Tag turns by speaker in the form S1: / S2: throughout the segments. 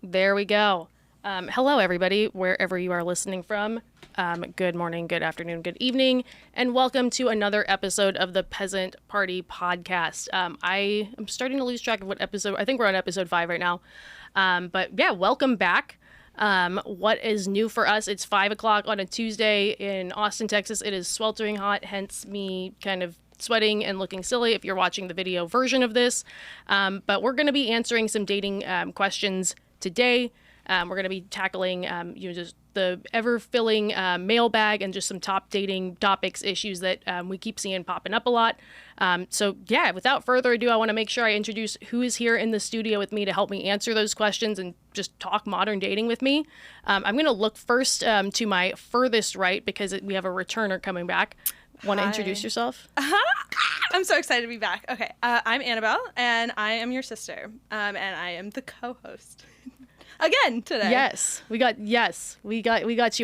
S1: There we go. Hello, everybody, wherever you are listening from. Good morning, good afternoon, good evening, and welcome to another episode of the Peasant Party Podcast. I am starting to lose track of what episode. I think we're on episode 5 right now. But yeah, welcome back. What is new for us? It's 5 o'clock on a Tuesday in Austin, Texas. It is sweltering hot, hence me kind of sweating and looking silly if you're watching the video version of this. But we're going to be answering some dating questions today. We're going to be tackling just the ever-filling mailbag and just some top dating topics, issues that we keep seeing popping up a lot. So yeah, without further ado, I want to make sure I introduce who is here in the studio with me to help me answer those questions and just talk modern dating with me. I'm going to look first to my furthest right because we have a returner coming back. Want to introduce yourself?
S2: I'm so excited to be back. Okay, I'm Annabelle, and I am your sister, and I am the co-host again today.
S1: Yes, we got you.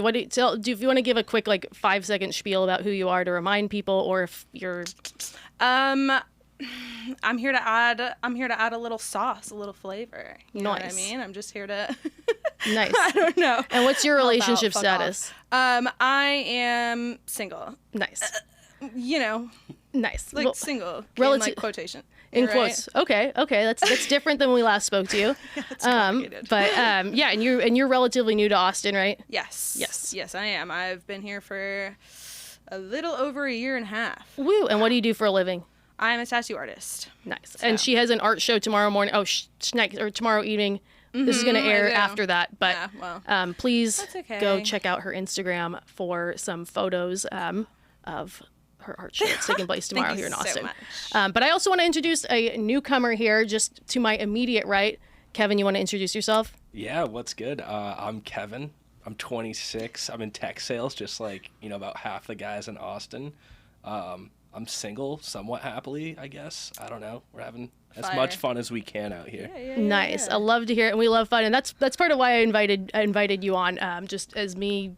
S1: What if you want to give a quick 5-second spiel about who you are to remind people, or if you're
S2: I'm here to add a little sauce, a little flavor. You know what I mean? I'm just here to
S1: Nice.
S2: I don't know.
S1: And what's your relationship status?
S2: I am single.
S1: Nice. Nice.
S2: Single.
S1: Relative
S2: quotation.
S1: In
S2: right?
S1: quotes. Okay. That's different than when we last spoke to you.
S2: Yeah, it's complicated.
S1: Yeah, and you're relatively new to Austin, right?
S2: Yes, I am. I've been here for a little over a year and a half.
S1: Woo! And what do you do for a living?
S2: I'm a tattoo artist.
S1: Nice. So. And she has an art show tomorrow morning. Oh, or tomorrow evening. Mm-hmm, this is going to air after that, but please go check out her Instagram for some photos of her art show. It's taking place tomorrow here in Austin.
S2: So
S1: but I also want to introduce a newcomer here, just to my immediate right. Kevin, you want to introduce yourself?
S3: Yeah, what's good? I'm Kevin. I'm 26. I'm in tech sales, just like about half the guys in Austin. I'm single, somewhat happily, I guess. I don't know. We're having as much fun as we can out here.
S1: Yeah, nice. I love to hear it, and we love fun, and that's part of why I invited you on. Just as me,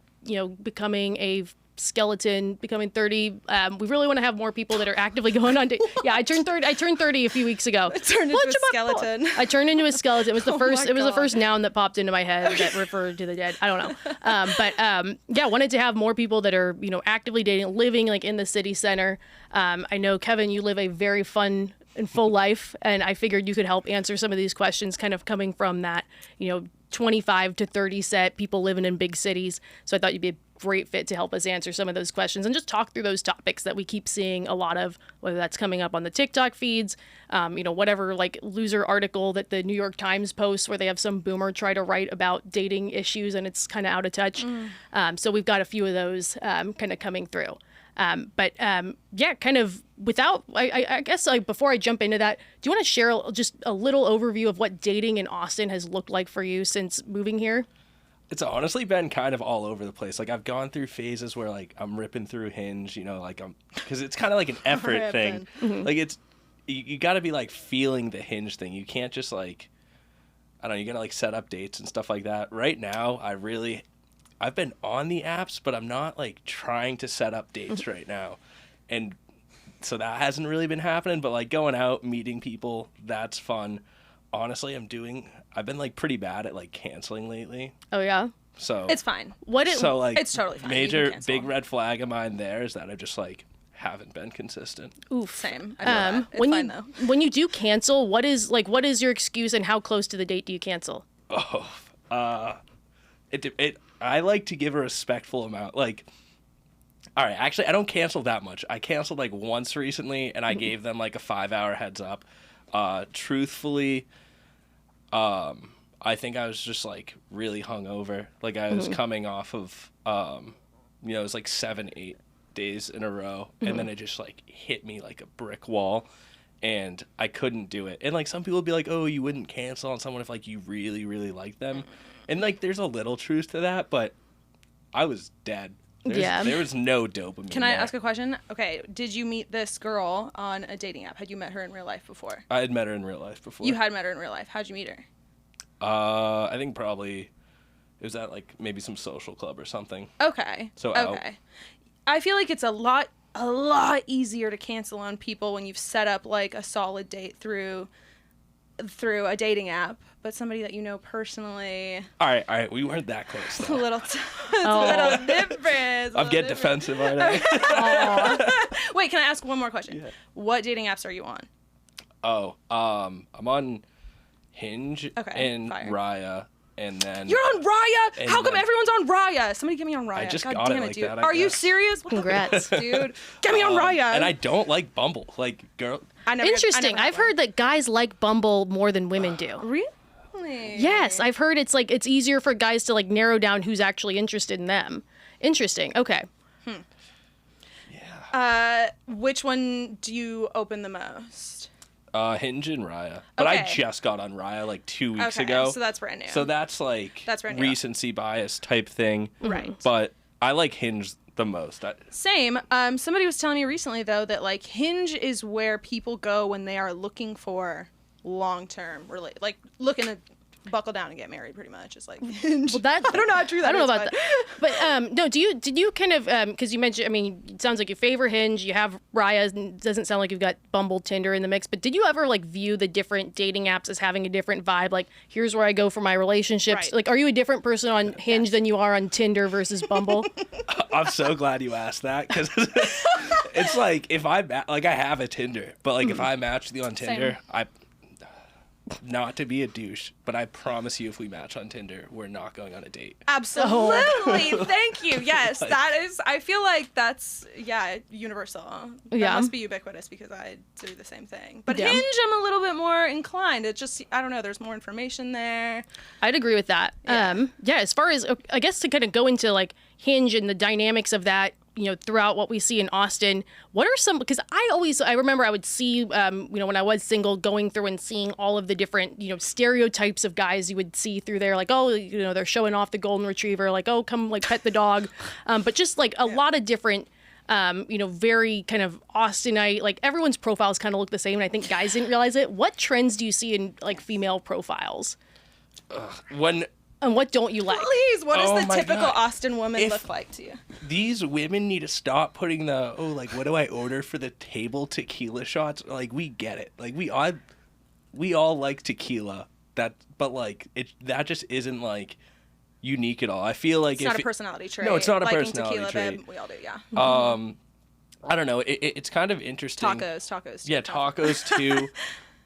S1: becoming a skeleton, becoming 30. We really want to have more people that are actively going on. I turned 30. I turned 30 a few weeks ago.
S2: I turned into a skeleton.
S1: I turned into a skeleton. It was the first. It was the first noun that popped into my head that referred to the dead. I don't know. Wanted to have more people that are actively dating, living in the city center. I know, Kevin, you live a very fun and full life, and I figured you could help answer some of these questions, kind of coming from that 25 to 30 set, people living in big cities. So I thought you'd be a great fit to help us answer some of those questions and just talk through those topics that we keep seeing a lot of, whether that's coming up on the TikTok feeds, whatever loser article that the New York Times posts where they have some boomer try to write about dating issues and it's kind of out of touch. So we've got a few of those kind of coming through. Kind of without, I guess before I jump into that, do you want to share just a little overview of what dating in Austin has looked like for you since moving here?
S3: It's honestly been kind of all over the place. I've gone through phases where I'm ripping through Hinge, because it's kind of like an effort thing. Mm-hmm. You got to be feeling the Hinge thing. You can't just I don't know, you got to set up dates and stuff like that. Right now, I've been on the apps, but I'm not trying to set up dates right now. And so that hasn't really been happening, but going out, meeting people, that's fun. Honestly, I've been pretty bad at canceling lately.
S1: Oh yeah?
S2: So it's fine.
S3: It's totally fine.
S2: Major
S3: big red flag of mine there is that I just haven't been consistent.
S1: Oof.
S2: Same. I know that. It's fine though.
S1: When you do cancel, what is your excuse and how close to the date do you cancel?
S3: I like to give a respectful amount. All right, actually, I don't cancel that much. I canceled once recently, and I gave them a 5-hour heads up. Truthfully, I think I was just really hungover. I was coming off of, it was 7-8 days in a row, and then it just hit me like a brick wall, and I couldn't do it. And some people would be like, "Oh, you wouldn't cancel on someone if you really, really like them," and there's a little truth to that, but I was dead. There was no dopamine.
S2: Can I ask a question? Okay, did you meet this girl on a dating app? Had you met her in real life before?
S3: I had met her in real life before.
S2: You had met her in real life. How'd you meet her?
S3: I think probably it was at maybe some social club or something.
S2: Okay.
S3: Okay.
S2: I feel like it's a lot easier to cancel on people when you've set up a solid date through a dating app. but somebody that you know personally.
S3: All right. We weren't that close,
S2: It's a
S3: though.
S2: little, little different.
S3: I'm getting defensive right now.
S2: Wait, can I ask one more question?
S3: Yeah.
S2: What dating apps are you on?
S3: I'm on Hinge and
S2: fire.
S3: Raya, and then...
S2: You're on Raya?
S3: And
S2: How come
S3: then-
S2: everyone's on Raya? Somebody get me on Raya.
S3: I just
S2: God
S3: got
S2: damn
S3: it like
S2: dude.
S3: that, I
S2: Are you
S3: guess.
S2: serious? What the
S1: Congrats.
S2: fuck, dude. Get me on Raya.
S3: And I don't like Bumble. Like, girl...
S1: Interesting. I've heard that guys like Bumble more than women do.
S2: Really?
S1: Yes, I've heard it's like it's easier for guys to like narrow down who's actually interested in them. Interesting. Okay.
S2: Which one do you open the most?
S3: Hinge and Raya. But I
S2: Okay.
S3: just got on Raya like 2 weeks
S2: Okay,
S3: ago.
S2: so that's brand new.
S3: So that's like
S2: That's brand new.
S3: recency bias type thing.
S2: Right.
S3: But I like Hinge the most.
S2: Same. Somebody was telling me recently though that like Hinge is where people go when they are looking for long-term like looking to buckle down and get married. Pretty much is like Hinge.
S1: Well, that
S2: I don't know how true that
S1: I don't
S2: is,
S1: know about
S2: but-
S1: that. But no, did you kind of because you mentioned, I mean, it sounds like you favor Hinge, you have Raya, and it doesn't sound like you've got Bumble, Tinder in the mix, but did you ever like view the different dating apps as having a different vibe? Like, here's where I go for my relationships.
S2: Right.
S1: Like, are you a different person on Hinge than you are on Tinder versus Bumble?
S3: I'm so glad you asked that because it's like if I have a Tinder, but like if I match with you on Tinder, not to be a douche, but I promise you if we match on Tinder, we're not going on a date.
S2: Absolutely. Thank you. Yes, that is. I feel like that's universal. That
S1: Yeah.
S2: must be ubiquitous because I do the same thing. But
S1: Yeah.
S2: Hinge, I'm a little bit more inclined. It just I don't know. There's more information there.
S1: I'd agree with that.
S2: Yeah.
S1: As far as, I guess to kind of go into like Hinge and the dynamics of that, you know, throughout what we see in Austin, what are some, because I remember I would see, you know, when I was single, going through and seeing all of the different, you know, stereotypes of guys you would see through there, like, oh, you know, they're showing off the golden retriever, like, oh, come like pet the dog. But just like a lot of different, you know, very kind of Austinite, like everyone's profiles kind of look the same. And I think guys didn't realize it. What trends do you see in like female profiles? And what don't you like?
S2: Please, what
S3: Oh
S2: does the
S3: my
S2: typical
S3: God.
S2: Austin woman
S3: If-
S2: look like to you?
S3: These women need to stop putting the like what do I order for the table tequila shots? Like we get it. Like we all like tequila. But like that just isn't like unique at all. I feel like
S2: It's not a personality trait.
S3: No, it's not a
S2: Liking
S3: personality
S2: tequila,
S3: trait.
S2: babe, we all do, yeah.
S3: I don't know. It's kind of interesting.
S2: Tacos.
S3: Yeah, tacos too.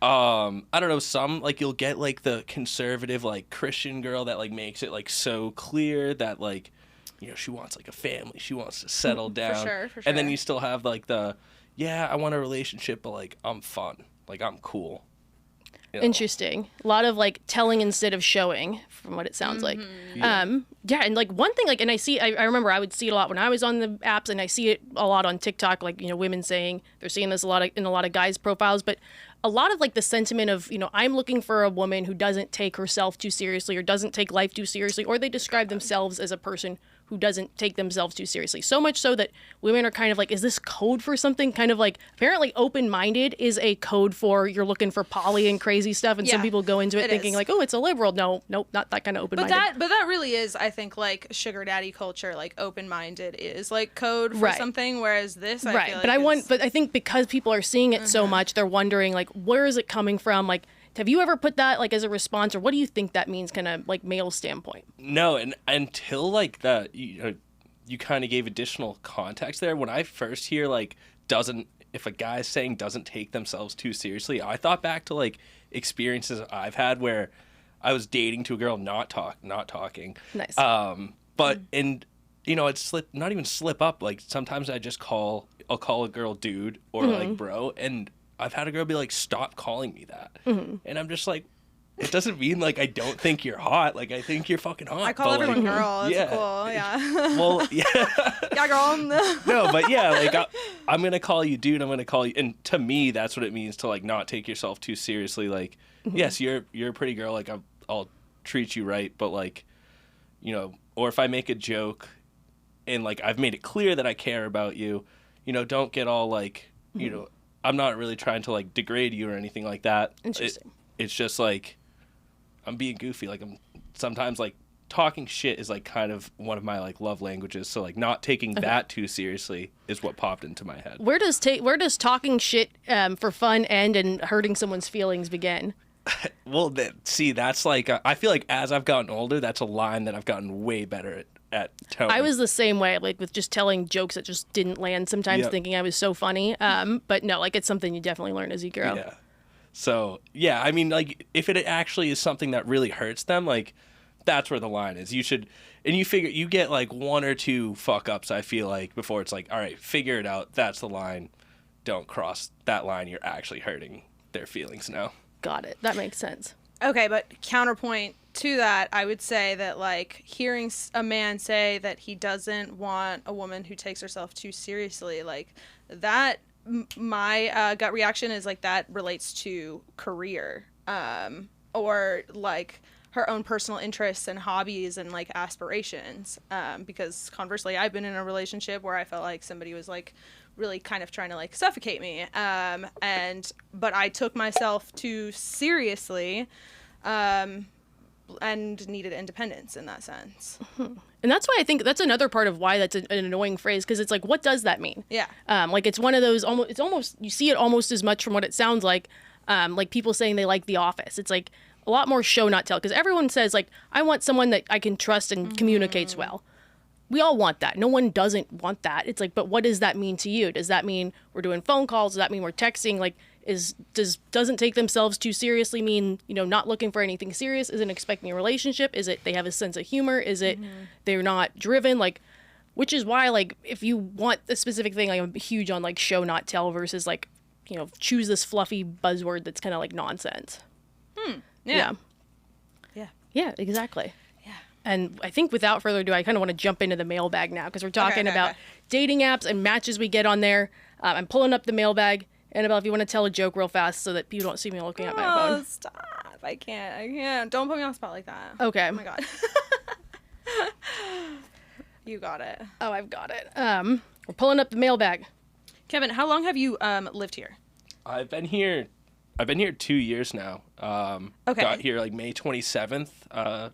S3: I don't know, some like you'll get like the conservative like Christian girl that like makes it like so clear that like, you know, she wants like a family, she wants to settle down.
S2: For
S3: And then
S2: sure.
S3: you still have like the I want a relationship but like I'm fun. Like I'm cool. You know?
S1: Interesting. A lot of like telling instead of showing, from what it sounds like. And like one thing, like, and I remember I would see it a lot when I was on the apps, and I see it a lot on TikTok, like, you know, women saying they're seeing this in a lot of guys' profiles, but a lot of like the sentiment of, you know, I'm looking for a woman who doesn't take herself too seriously or doesn't take life too seriously, or they describe themselves as a person who doesn't take themselves too seriously. So much so that women are kind of like, is this code for something? Kind of like, apparently open-minded is a code for you're looking for poly and crazy stuff. And some
S2: Yeah,
S1: people go into it
S2: it
S1: thinking
S2: is.
S1: like, oh, it's a liberal. No, nope, not that kind of
S2: But
S1: open-minded.
S2: that really is, I think, like sugar daddy culture, like open-minded is like code for
S1: Right.
S2: something, whereas this, I
S1: Right.
S2: feel
S1: But
S2: like
S1: but I think because people are seeing it so much, they're wondering like, where is it coming from? Like, have you ever put that like as a response, or what do you think that means kind of like male standpoint?
S3: No, and until like you kind of gave additional context there. When I first hear like if a guy's saying doesn't take themselves too seriously, I thought back to like experiences I've had where I was dating to a girl not talking.
S1: Nice.
S3: But and you know, it's not even slip up. Like sometimes I'll call a girl dude or like bro, and I've had a girl be like, stop calling me that. And I'm just like, it doesn't mean like I don't think you're hot. Like I think you're fucking hot.
S2: I call
S3: but,
S2: everyone
S3: like,
S2: girl. It's
S3: yeah.
S2: cool. Yeah.
S3: Well, yeah.
S2: Yeah, girl.
S3: No, but yeah, like I'm gonna call you dude. I'm gonna call you, and to me, that's what it means to like not take yourself too seriously. Like, yes, you're a pretty girl. Like I'll treat you right, but like, you know, or if I make a joke, and like I've made it clear that I care about you, you know, don't get all like, you know, I'm not really trying to like degrade you or anything like that.
S1: Interesting.
S3: It's just like I'm being goofy. Like I'm sometimes like talking shit is like kind of one of my like love languages. So like not taking that too seriously is what popped into my head.
S1: Where does talking shit for fun end and hurting someone's feelings begin?
S3: Well, that's like I feel like as I've gotten older, that's a line that I've gotten way better at towing.
S1: I was the same way, like with just telling jokes that just didn't land sometimes,
S3: Yep.
S1: thinking I was so funny. But no, like it's something you definitely learn as you grow.
S3: Yeah. So, yeah, I mean, like, if it actually is something that really hurts them, like, that's where the line is. You should, and you figure, you get, like, 1 or 2 fuck-ups, I feel like, before it's like, all right, figure it out. That's the line. Don't cross that line. You're actually hurting their feelings now.
S1: Got it. That makes sense.
S2: Okay, but counterpoint to that, I would say that, like, hearing a man say that he doesn't want a woman who takes herself too seriously, like, that, my gut reaction is, like, that relates to career, or, like, her own personal interests and hobbies and, like, aspirations, because, conversely, I've been in a relationship where I felt like somebody was, like, really kind of trying to, like, suffocate me, but I took myself too seriously, and needed independence in that sense.
S1: And that's why I think that's another part of why that's an annoying phrase, because it's like, what does that mean?
S2: Yeah.
S1: Like it's one of those it's almost you see it almost as much from what it sounds like people saying they like The Office. It's like a lot more show not tell, because everyone says like, I want someone that I can trust and communicates well. We all want that. No one doesn't want that. It's like, but what does that mean to you? Does that mean we're doing phone calls? Does that mean we're texting? Like, doesn't take themselves too seriously mean, not looking for anything serious? Isn't expecting a relationship? Is it they have a sense of humor? Is it they're not driven? Like, which is why, like, if you want a specific thing, like, I'm huge on, like, show not tell versus, like, choose this fluffy buzzword that's kind of like nonsense.
S2: Yeah.
S1: Yeah, exactly. And I think without further ado, I kind of want to jump into the mailbag now, because we're talking about dating apps and matches we get on there. I'm pulling up the mailbag. Annabelle, if you want to tell a joke real fast so that people don't see me looking at my phone.
S2: Oh, stop. I can't. Don't put me on the spot like that.
S1: Okay.
S2: Oh, my God. You got it.
S1: Oh, I've got it. We're pulling up the mailbag.
S2: Kevin, how long have you lived here?
S3: I've been here 2 years now.
S2: Okay.
S3: Got here like May 27th,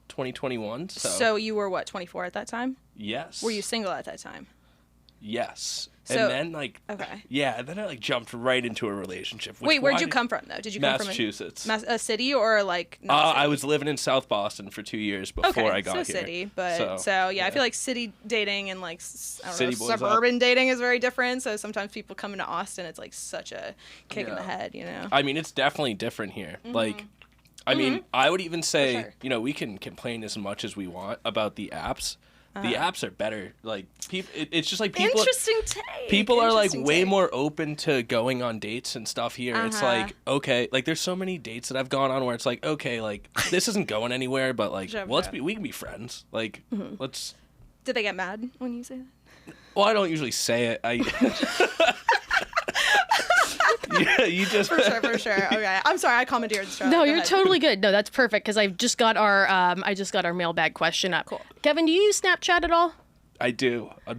S3: 2021.
S2: So you were, what, 24 at that time?
S3: Yes.
S2: Were you single at that time?
S3: Yes.
S2: So-
S3: and then like
S2: Okay.
S3: Yeah, and then I like jumped right into a relationship.
S2: Wait, where'd you come from, though? Did you come from
S3: Massachusetts.
S2: a city or, like, not a city?
S3: I was living in South Boston for 2 years before I got here.
S2: City, but so yeah, I feel like city dating and, like, I don't know,
S3: City boys
S2: suburban dating is very different. So sometimes people come into Austin, it's like such a kick in the
S3: Yeah.
S2: head,
S3: I mean, it's definitely different here. Like, I mean, I would even say,
S2: sure.
S3: We can complain as much as we want about the apps. The apps are better. Like, people, it's just like people.
S2: Interesting take.
S3: People are like
S2: Interesting
S3: way
S2: take.
S3: more open to going on dates and stuff here. It's like, okay, like there's so many dates that I've gone on where it's like, okay, like this isn't going anywhere, but like,
S2: Sure,
S3: well,
S2: sure.
S3: we can be friends. Like, let's.
S2: Did they get mad when you say that?
S3: Well, I don't usually say it. Yeah, you just.
S2: For sure. Okay, I'm sorry, I commandeered the show.
S1: No,
S2: Go
S1: you're
S2: ahead.
S1: totally good. No, that's perfect, because I've just got our mailbag question up.
S2: Cool.
S1: Kevin, do you use Snapchat at all?
S3: I do. A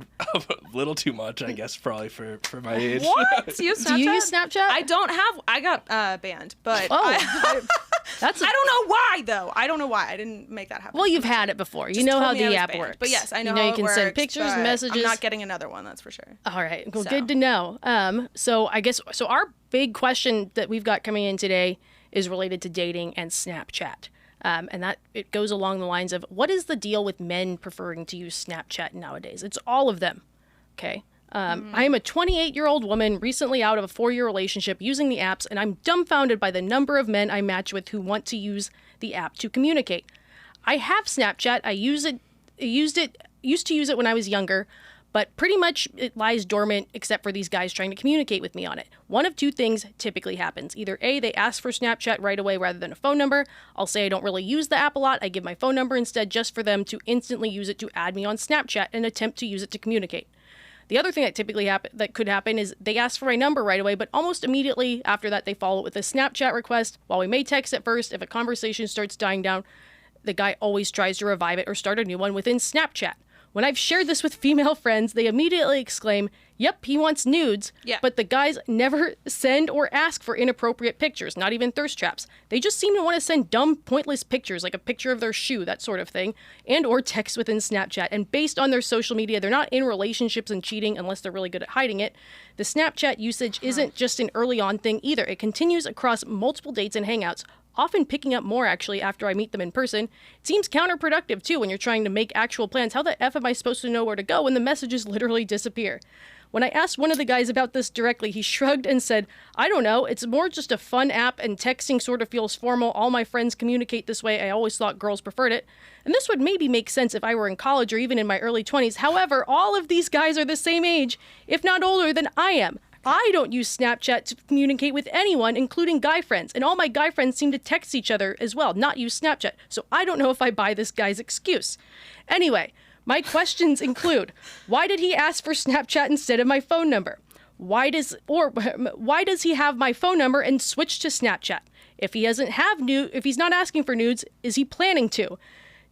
S3: little too much, I guess, probably for my age.
S2: What? Do you use Snapchat?
S1: Do you use Snapchat?
S2: I don't have. I got banned, but
S1: Oh.
S2: I
S1: That's
S2: don't know why though. I don't know why. I didn't make that happen.
S1: well, you've had it before. You
S2: Just
S1: know
S2: told
S1: how
S2: me I
S1: the
S2: was
S1: app
S2: banned.
S1: works.
S2: But yes, I know.
S1: You
S2: how
S1: you
S2: it
S1: can send
S2: works,
S1: pictures,
S2: but
S1: messages.
S2: I'm not getting another one. That's for sure.
S1: All right. Well,
S2: So.
S1: good to know. So I guess our big question that we've got coming in today is related to dating and Snapchat. And that it goes along the lines of, what is the deal with men preferring to use Snapchat nowadays? It's all of them. Okay. I am a 28-year-old woman recently out of a 4-year relationship using the apps, and I'm dumbfounded by the number of men I match with who want to use the app to communicate. I have Snapchat. I used to use it when I was younger, but pretty much it lies dormant except for these guys trying to communicate with me on it. One of two things typically happens. Either A, they ask for Snapchat right away rather than a phone number. I'll say I don't really use the app a lot. I give my phone number instead just for them to instantly use it to add me on Snapchat and attempt to use it to communicate. The other thing that typically could happen is they ask for my number right away, but almost immediately after that, they follow it with a Snapchat request. While we may text at first, if a conversation starts dying down, the guy always tries to revive it or start a new one within Snapchat. When I've shared this with female friends, they immediately exclaim, "Yep, he wants nudes."
S2: Yeah.
S1: But the guys never send or ask for inappropriate pictures, not even thirst traps. They just seem to want to send dumb, pointless pictures, like a picture of their shoe, that sort of thing, and or text within Snapchat. And based on their social media, they're not in relationships and cheating unless they're really good at hiding it. The Snapchat usage isn't just an early on thing either. It continues across multiple dates and hangouts, often picking up more actually after I meet them in person. It seems counterproductive too when you're trying to make actual plans. How the F am I supposed to know where to go when the messages literally disappear? When I asked one of the guys about this directly, he shrugged and said, I don't know, it's more just a fun app and texting sort of feels formal. All my friends communicate this way. I always thought girls preferred it. And this would maybe make sense if I were in college or even in my early 20s. However, all of these guys are the same age, if not older than I am. I don't use Snapchat to communicate with anyone, including guy friends. And all my guy friends seem to text each other as well, not use Snapchat. So I don't know if I buy this guy's excuse. Anyway, my questions include, why did he ask for Snapchat instead of my phone number? Why does he have my phone number and switch to Snapchat? If he's not asking for nudes, is he planning to?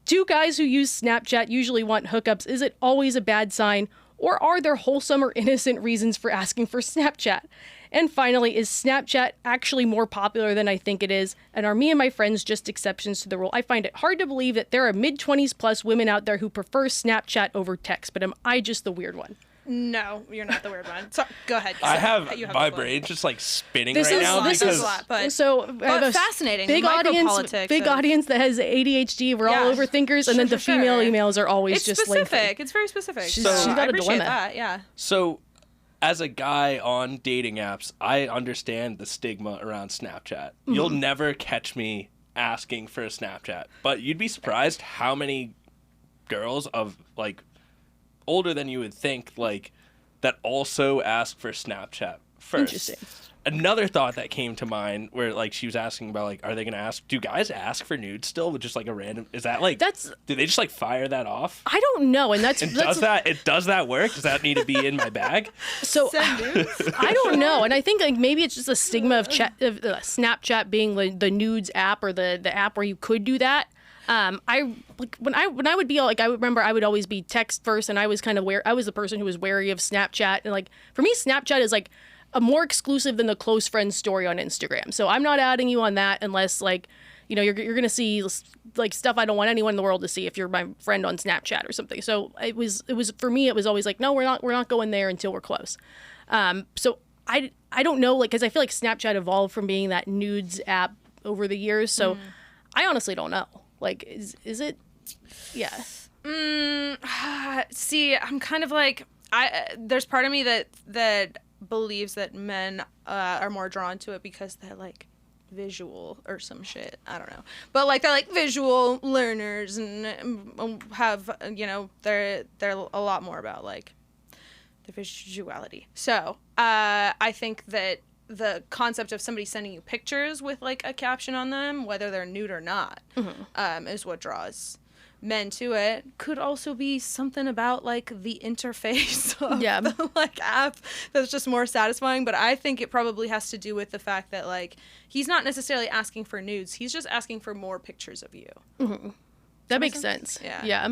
S1: Do guys who use Snapchat usually want hookups? Is it always a bad sign? Or are there wholesome or innocent reasons for asking for Snapchat? And finally, is Snapchat actually more popular than I think it is? And are me and my friends just exceptions to the rule? I find it hard to believe that there are mid-20s plus women out there who prefer Snapchat over text, but am I just the weird one?
S2: No, you're not the weird one. So, go ahead.
S3: I have my brain just like spinning right now
S2: this
S3: because
S2: is a lot, but fascinating.
S1: Big audience that has ADHD. We're all overthinkers, and then the female emails are always
S2: it's
S1: just
S2: specific.
S1: lengthy.
S2: It's very specific.
S1: She's got
S2: I
S1: a
S2: appreciate
S1: dilemma.
S2: that. Yeah.
S3: So, as a guy on dating apps, I understand the stigma around Snapchat. You'll never catch me asking for a Snapchat, but you'd be surprised how many girls of like older than you would think like that also ask for Snapchat first.
S1: Interesting.
S3: Another thought that came to mind where like she was asking about like, are they gonna ask, do guys ask for nudes still with just like a random, is that like, do they just like fire that off?
S1: I don't know. And
S3: does that work? Does that need to be in my bag?
S1: So I don't know. And I think like maybe it's just a stigma of Snapchat being the nudes app or the app where you could do that. When I would be like, I remember I would always be text first, and I was kind of I was the person who was wary of Snapchat, and like for me, Snapchat is like a more exclusive than the close friends story on Instagram. So I'm not adding you on that unless like, you know, you're gonna see like stuff I don't want anyone in the world to see if you're my friend on Snapchat or something. So it was for me, it was always like, no, we're not going there until we're close. So I don't know, like, because I feel like Snapchat evolved from being that nudes app over the years. So I honestly don't know. Like, is it? Yeah.
S2: See, I'm kind of like, there's part of me that believes that men are more drawn to it because they're like visual or some shit. I don't know. But like they're like visual learners and have, you know, they're a lot more about like the visuality. So I think that the concept of somebody sending you pictures with like a caption on them, whether they're nude or not, is what draws men to it. Could also be something about like the interface of the like app that's just more satisfying. But I think it probably has to do with the fact that like he's not necessarily asking for nudes, he's just asking for more pictures of you.
S1: That makes sense.
S2: Yeah.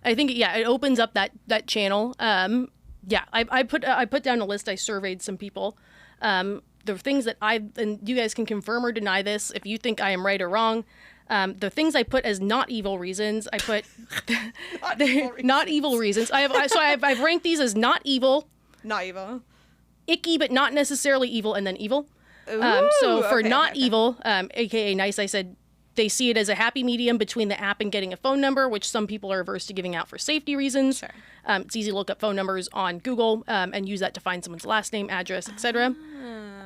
S1: I think it opens up that channel. I put down a list. I surveyed some people. The things that and you guys can confirm or deny this if you think I am right or wrong. The things I put as not evil reasons, I put not evil reasons. I've ranked these as not evil, icky but not necessarily evil, and then evil. So for evil, aka nice, I said they see it as a happy medium between the app and getting a phone number, which some people are averse to giving out for safety reasons.
S2: Sure.
S1: It's easy to look up phone numbers on Google and use that to find someone's last name, address, etc.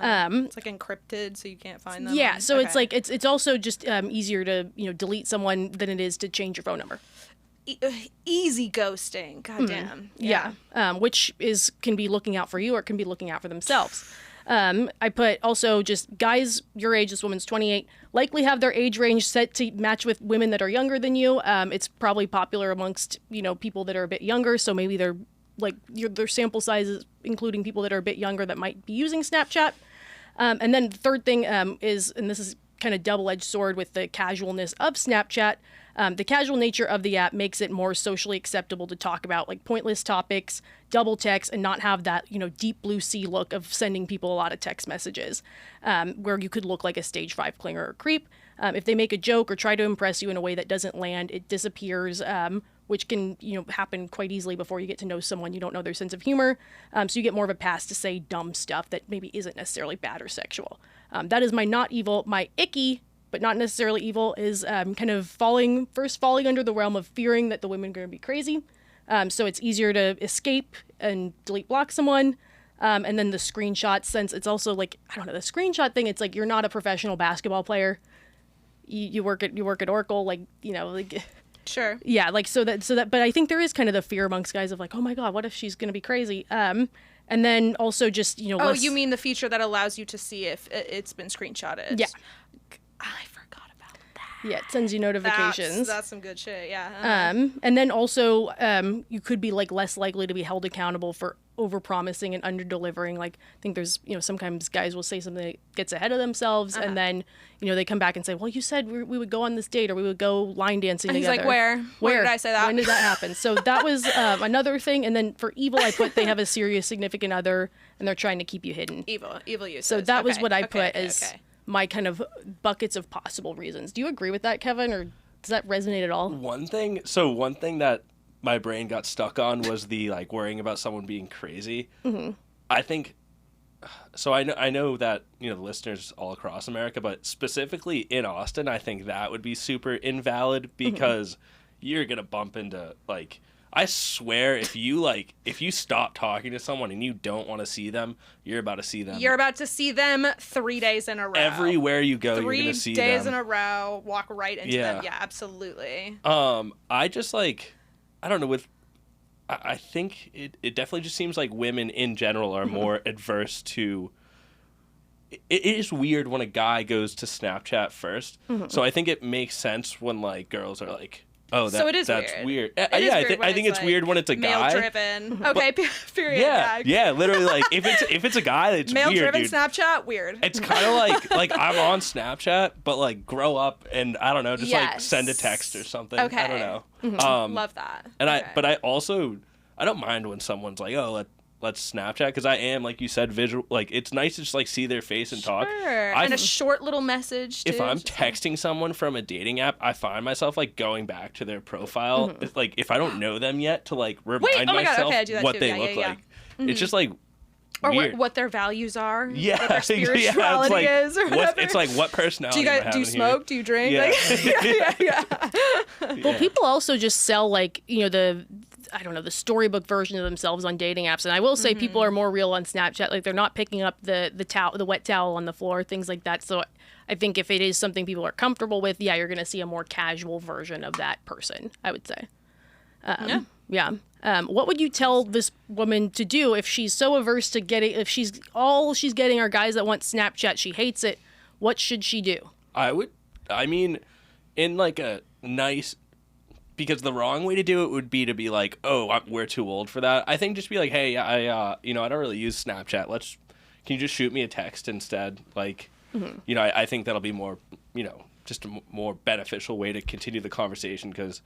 S2: It's like encrypted, so you can't find them.
S1: Yeah, so it's like it's also just easier to delete someone than it is to change your phone number.
S2: Easy ghosting, goddamn.
S1: Yeah. Which can be looking out for you or it can be looking out for themselves. I put also just guys your age. This woman's 28. Likely have their age range set to match with women that are younger than you. It's probably popular amongst people that are a bit younger. So maybe they're like their sample sizes, including people that are a bit younger that might be using Snapchat. And then the third thing is, and this is kind of double-edged sword with the casualness of Snapchat. The casual nature of the app makes it more socially acceptable to talk about like pointless topics, double text, and not have that deep blue sea look of sending people a lot of text messages, where you could look like a stage 5 clinger or creep. If they make a joke or try to impress you in a way that doesn't land, it disappears, which can happen quite easily before you get to know someone. You don't know their sense of humor, so you get more of a pass to say dumb stuff that maybe isn't necessarily bad or sexual. That is my not evil. My icky but not necessarily evil, is kind of falling under the realm of fearing that the women are going to be crazy. So it's easier to escape and delete block someone. And then the screenshot, since it's also like, I don't know, the screenshot thing, it's like you're not a professional basketball player. You work at Oracle, like, you know, like...
S2: Sure.
S1: Yeah, like, so that, but I think there is kind of the fear amongst guys of like, oh my God, what if she's going to be crazy? And then also just, you know...
S2: Oh, you mean the feature that allows you to see if it's been screenshotted?
S1: Yeah.
S2: I forgot about that.
S1: Yeah, it sends you notifications.
S2: That's some good shit, yeah.
S1: And then also, you could be like less likely to be held accountable for over-promising and under-delivering. Like, I think there's, you know, sometimes guys will say something that gets ahead of themselves, and then, you know, they come back and say, well, you said we would go on this date, or we would go line dancing
S2: and he's
S1: together.
S2: like, where did I say that?
S1: When did that happen? So that was another thing. And then for evil, I put they have a serious significant other, and they're trying to keep you hidden.
S2: Evil uses.
S1: So that was what I put as my kind of buckets of possible reasons. Do you agree with that, Kevin, or does that resonate at all?
S3: One thing that my brain got stuck on was the like worrying about someone being crazy. Mm-hmm. I think so. I know that, you know, the listeners all across America, but specifically in Austin, I think that would be super invalid because you're gonna bump into, like, I swear if you stop talking to someone and you don't want to see them, you're about to see them.
S2: You're about to see them 3 days in a row.
S3: Everywhere you go, you're gonna see them.
S2: 3 days in a row. Walk right into them. Yeah, absolutely.
S3: I just like. I don't know, I think it definitely just seems like women in general are more adverse to... It is weird when a guy goes to Snapchat first. Mm-hmm. So I think it makes sense when, like, girls are like, oh, that's weird. I think it's like weird when it's a guy.
S2: Male-driven. Okay, period.
S3: Yeah, literally, like, if it's a guy, it's weird,
S2: male-driven
S3: dude.
S2: Snapchat, weird.
S3: It's kind of like I'm on Snapchat, but, like, grow up and, I don't know, just, like, send a text or something.
S2: Okay.
S3: I don't know.
S2: Mm-hmm. Love that.
S3: And but I don't mind when someone's like, oh, let's Snapchat, because I am, like you said, visual. Like, it's nice to just like see their face and talk.
S2: And a short little message too.
S3: If I'm texting someone from a dating app, I find myself like going back to their profile. Mm-hmm. It's, like, if I don't know them yet, to like remind myself what they look like. Mm-hmm. It's just like weird.
S2: Or what their values are.
S3: Yeah,
S2: what their spirituality
S3: like,
S2: is, or whatever.
S3: It's like, what personality
S2: do you smoke? Do you drink?
S3: Yeah.
S2: Like,
S1: Well, people also just sell, like, you know, the storybook version of themselves on dating apps. And I will say people are more real on Snapchat. Like, they're not picking up the wet towel on the floor, things like that. So I think if it is something people are comfortable with, you're going to see a more casual version of that person, I would say. Yeah. What would you tell this woman to do if she's so averse to getting, if she's getting are guys that want Snapchat, she hates it, what should she do?
S3: In like a nice... Because the wrong way to do it would be to be like, oh, we're too old for that. I think just be like, hey, I don't really use Snapchat. Can you just shoot me a text instead? Like, you know, I think that'll be more, you know, just a more beneficial way to continue the conversation, because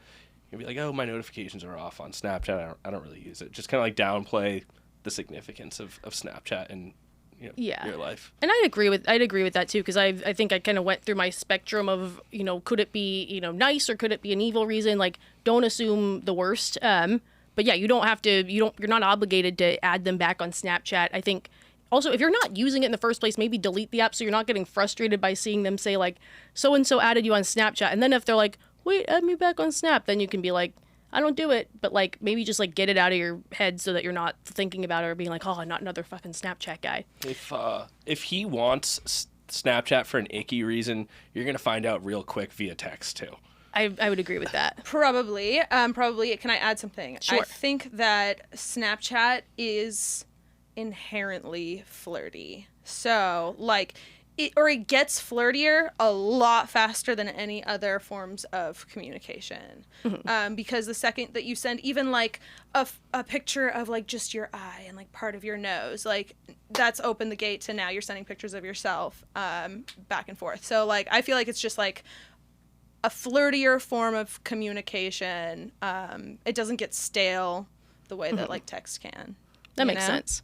S3: you'll be like, oh, my notifications are off on Snapchat. I don't really use it. Just kind of like downplay the significance of Snapchat and, you know, your life. And
S1: I'd agree with that too, because I think I kind of went through my spectrum of, you know, could it be, you know, nice, or could it be an evil reason? Like, don't assume the worst. But yeah, you don't have to. You're not obligated to add them back on Snapchat. I think also, if you're not using it in the first place, maybe delete the app so you're not getting frustrated by seeing them say like, so and so added you on Snapchat, and then if they're like, wait, add me back on Snap, then you can be like, I don't do it, but like maybe just like get it out of your head so that you're not thinking about it or being like, oh, not another fucking Snapchat guy.
S3: If he wants Snapchat for an icky reason, you're gonna find out real quick via text too.
S1: I would agree with that.
S2: Probably. Can I add something?
S1: Sure.
S2: I think that Snapchat is inherently flirty. So like, it gets flirtier a lot faster than any other forms of communication. Mm-hmm. Because the second that you send even like a picture of like just your eye and like part of your nose, like that's opened the gate to now you're sending pictures of yourself back and forth. So like I feel like it's just like a flirtier form of communication. It doesn't get stale the way that like text can.
S1: That makes sense.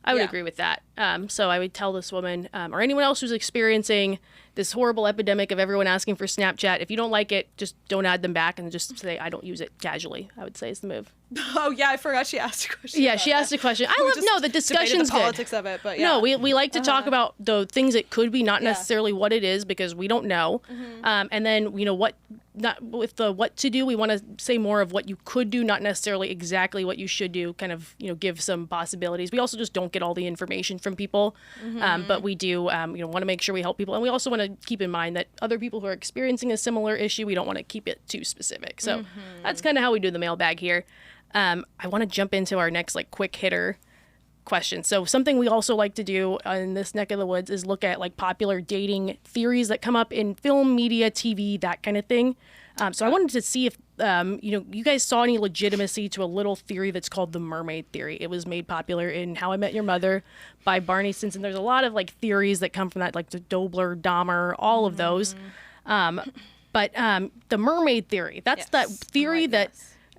S1: I would
S2: Yeah.
S1: agree with that. So I would tell this woman or anyone else who's experiencing this horrible epidemic of everyone asking for Snapchat, if you don't like it, just don't add them back and just say, I don't use it casually, I would say is the move.
S2: Oh, yeah, I forgot she asked a question.
S1: Yeah,
S2: about
S1: she
S2: that.
S1: asked a question.
S2: We
S1: The
S2: just debated
S1: discussion's
S2: the
S1: good.
S2: politics of it, but yeah.
S1: No, we like to talk about the things it could be, not necessarily what it is, because we don't know. And then, what to do, we want to say more of what you could do, not necessarily exactly what you should do, kind of, give some possibilities. We also just don't get all the information from people, but we do, want to make sure we help people. And we also want to keep in mind that other people who are experiencing a similar issue, we don't want to keep it too specific. So that's kind of how we do the mailbag here. I want to jump into our next quick hitter question. So something we also like to do in this neck of the woods is look at popular dating theories that come up in film, media, TV, that kind of thing. So I wanted to see if you guys saw any legitimacy to a little theory that's called the Mermaid Theory. It was made popular in How I Met Your Mother by Barney Stinson. There's a lot of theories that come from that, like the Dobler, Dahmer, all of those. But the Mermaid Theory, that's that theory that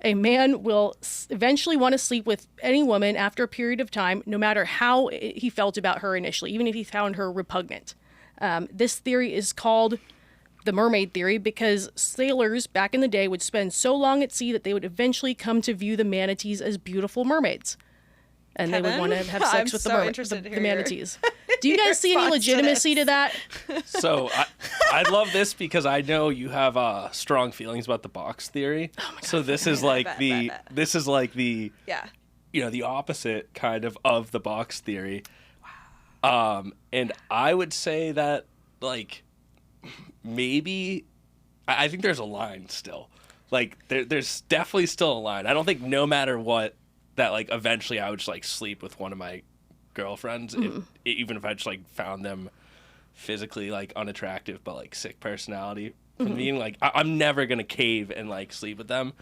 S1: a man will eventually want to sleep with any woman after a period of time, no matter how he felt about her initially, even if he found her repugnant. This theory is called the Mermaid Theory because sailors back in the day would spend so long at sea that they would eventually come to view the manatees as beautiful mermaids. And
S2: Kevin?
S1: they would want to have sex with the manatees. Do you guys see any legitimacy to that?
S3: So I love this because I know you have strong feelings about the box theory. Oh my God. So this is the the opposite kind of the box theory. Wow. And I would say that maybe I think there's a line still. There's definitely still a line. I don't think no matter what that eventually I would just sleep with one of my girlfriends, even if I just found them physically unattractive but sick personality from being I'm never gonna cave and sleep with them.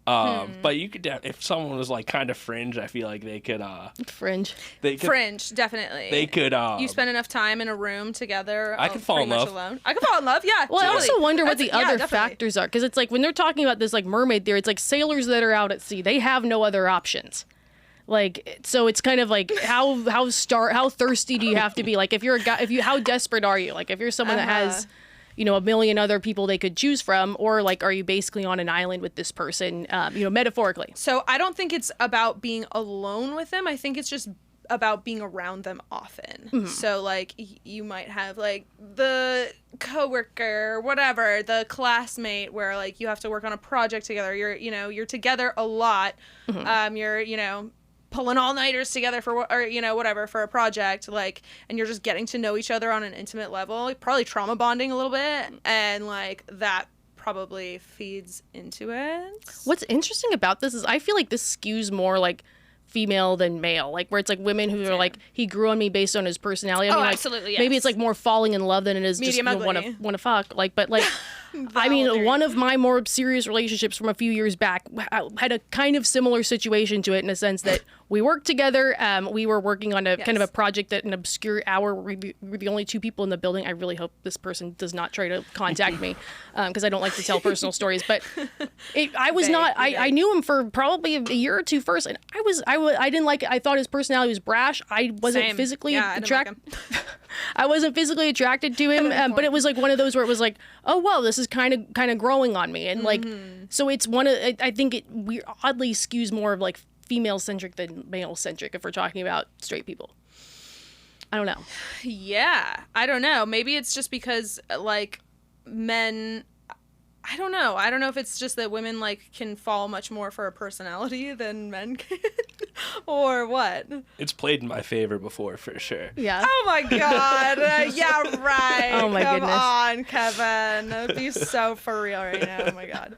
S3: But you could if someone was kind of fringe, I feel like they could
S1: fringe.
S2: Fringe, definitely.
S3: They could
S2: you spend enough time in a room together.
S3: I could fall in love.
S2: Alone. I could fall in love. Yeah.
S1: Well,
S2: totally.
S1: I also wonder what the other
S2: definitely.
S1: factors are, because it's when they're talking about this Mermaid Theory, it's sailors that are out at sea, they have no other options. So it's kind of how thirsty do you have to be? If you're a guy, how desperate are you? If you're someone that has, a million other people they could choose from, or are you basically on an island with this person, metaphorically?
S2: So I don't think it's about being alone with them. I think it's just about being around them often. So you might have the coworker, whatever, the classmate where you have to work on a project together. You're together a lot. You're pulling all-nighters together for whatever for a project, and you're just getting to know each other on an intimate level, probably trauma bonding a little bit, and that probably feeds into it.
S1: What's interesting about this is I feel like this skews more female than male, where it's women who are he grew on me based on his personality. I mean,
S2: absolutely, yes.
S1: Maybe it's more falling in love than it is
S2: Medium
S1: just want to fuck. But I mean, one of my more serious relationships from a few years back had a kind of similar situation to it, in a sense that we worked together. We were working on a kind of a project at an obscure hour. We were the only two people in the building. I really hope this person does not try to contact me, because I don't like to tell personal stories. But I knew him for probably a year or two first, and I didn't like it. I thought his personality was brash. I wasn't physically attracted. I wasn't physically attracted to him, but it was one of those where it was oh wow, this is kind of growing on me, and so it's one of, I think it oddly skews more of female centric than male centric if we're talking about straight people. I don't know.
S2: Yeah, I don't know. Maybe it's just because men. I don't know. I don't know if it's just that women can fall much more for a personality than men can, or what.
S3: It's played in my favor before, for sure.
S1: Yeah.
S2: Oh my God. Yeah, right.
S1: Oh my goodness.
S2: Come on, Kevin. Be so for real right now. Oh my God.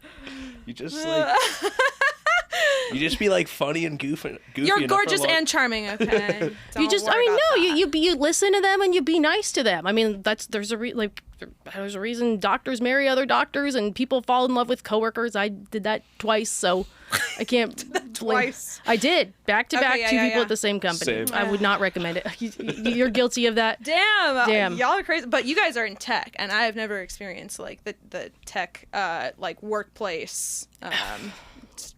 S3: You just you just be funny and goofy.
S2: You're gorgeous and charming. Okay.
S1: You listen to them and you be nice to them. I mean, there's a reason doctors marry other doctors and people fall in love with coworkers. I did that twice, so I can't
S2: twice.
S1: I did back to back, two people at the same company.
S3: Same.
S1: I would not recommend it. You're guilty of that.
S2: Damn. Y'all are crazy. But you guys are in tech, and I have never experienced the tech workplace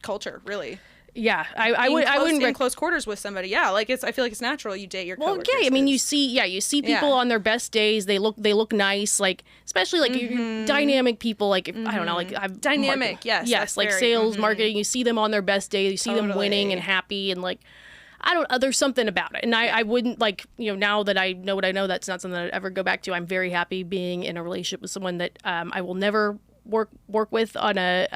S2: culture, really.
S1: Yeah, I wouldn't
S2: in close quarters with somebody. Yeah, like I feel like it's natural you date your coworkers.
S1: Well, yeah, I mean, you see people on their best days. They look nice, like especially like dynamic people. Like I don't know, like
S2: dynamic. Yes,
S1: like sales, marketing. You see them on their best day. You see them winning and happy, and like I don't. There's something about it, and I wouldn't like now that I know what I know, that's not something I'd ever go back to. I'm very happy being in a relationship with someone that I will never work with on a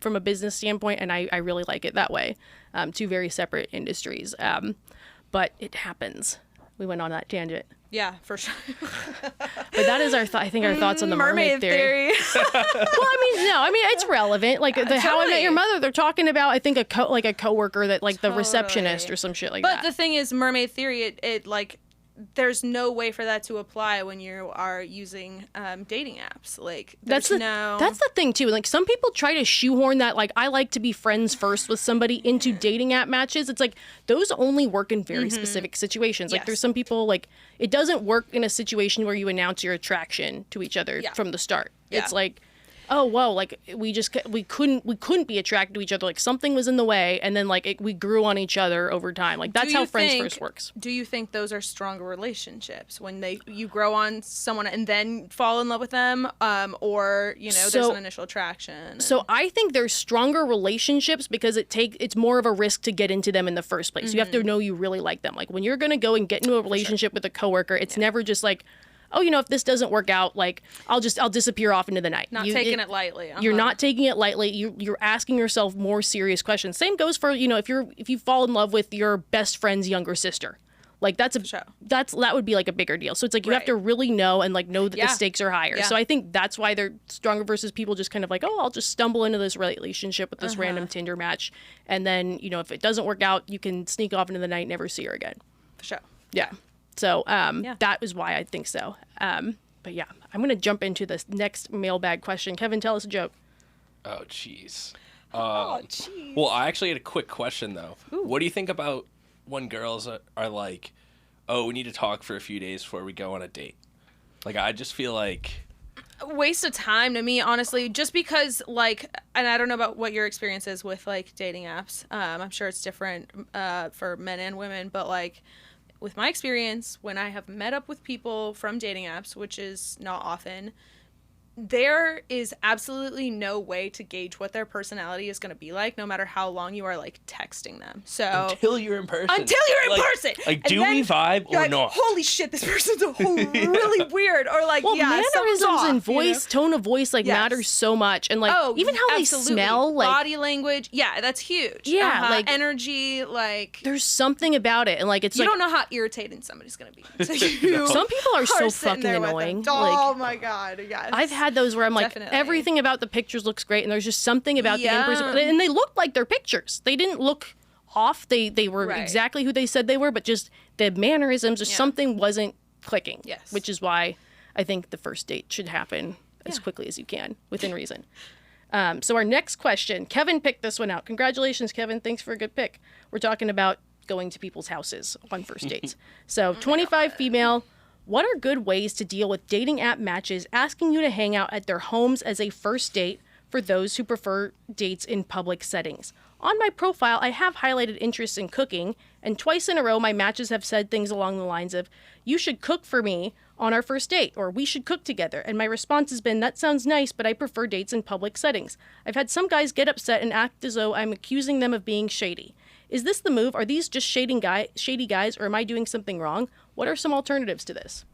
S1: from a business standpoint, and I really like it that way. Two very separate industries, but it happens. We went on that tangent.
S2: Yeah, for sure.
S1: But that is our thoughts on the Mermaid Theory. Well, I mean it's relevant. Like the How I Met Your Mother, they're talking about I think a coworker that like the receptionist or some shit like that.
S2: But the thing is, Mermaid Theory, it like there's no way for that to apply when you are using dating apps. Like that's
S1: the thing too. Like some people try to shoehorn that like I like to be friends first with somebody into dating app matches. It's like those only work in very specific situations. Like there's some people like it doesn't work in a situation where you announce your attraction to each other from the start. Yeah. It's like, oh whoa, like we couldn't be attracted to each other, like something was in the way, and then like we grew on each other over time. Like that's how friends first works.
S2: Do you think those are stronger relationships when you grow on someone and then fall in love with them, or there's an initial attraction?
S1: So I think there's stronger relationships because it's more of a risk to get into them in the first place. You have to know you really like them. Like when you're gonna go and get into a relationship with a coworker, it's never just like, oh, if this doesn't work out, like I'll disappear off into the night.
S2: Not taking it lightly.
S1: You're not taking it lightly. You're asking yourself more serious questions. Same goes for if you fall in love with your best friend's younger sister, like that would be like a bigger deal. So it's like you have to really know and like know that the stakes are higher. Yeah. So I think that's why they're stronger versus people just kind of like, oh, I'll just stumble into this relationship with this random Tinder match, and then if it doesn't work out, you can sneak off into the night, never see her again.
S2: For sure.
S1: Yeah. So that is why I think so. But yeah, I'm going to jump into this next mailbag question. Kevin, tell us a joke.
S3: Oh, jeez. Well, I actually had a quick question, though. Ooh. What do you think about when girls are like, oh, we need to talk for a few days before we go on a date? Like, I just feel like...
S2: a waste of time to me, honestly, just because, like, and I don't know about what your experience is with, like, dating apps. I'm sure it's different for men and women, but, like... with my experience, when I have met up with people from dating apps, which is not often, there is absolutely no way to gauge what their personality is going to be like, no matter how long you are like texting them. So
S3: until you're in person. Like, do we vibe or
S2: like,
S3: not?
S2: Holy shit, this person's really weird. Or like,
S1: mannerisms
S2: off,
S1: and voice, tone of voice, like matters so much, and like even how they smell, like
S2: body language. Yeah, that's huge.
S1: Yeah, like
S2: energy. Like
S1: there's something about it, and like it's
S2: you don't know how irritating somebody's going to be. So
S1: some people are so fucking annoying.
S2: Oh my god, yes.
S1: I've had those where I'm like, everything about the pictures looks great, and there's just something about the in-person, and they look like their pictures. They didn't look off. They were exactly who they said they were, but just the mannerisms or something wasn't clicking.
S2: Yes.
S1: Which is why I think the first date should happen as quickly as you can, within reason. So our next question, Kevin picked this one out. Congratulations, Kevin. Thanks for a good pick. We're talking about going to people's houses on first dates. So 25 female. What are good ways to deal with dating app matches asking you to hang out at their homes as a first date for those who prefer dates in public settings? On my profile, I have highlighted interest in cooking, and twice in a row my matches have said things along the lines of, you should cook for me on our first date, or we should cook together, and my response has been, that sounds nice, but I prefer dates in public settings. I've had some guys get upset and act as though I'm accusing them of being shady. Is this the move? Are these just shady guys, or am I doing something wrong? What are some alternatives to this?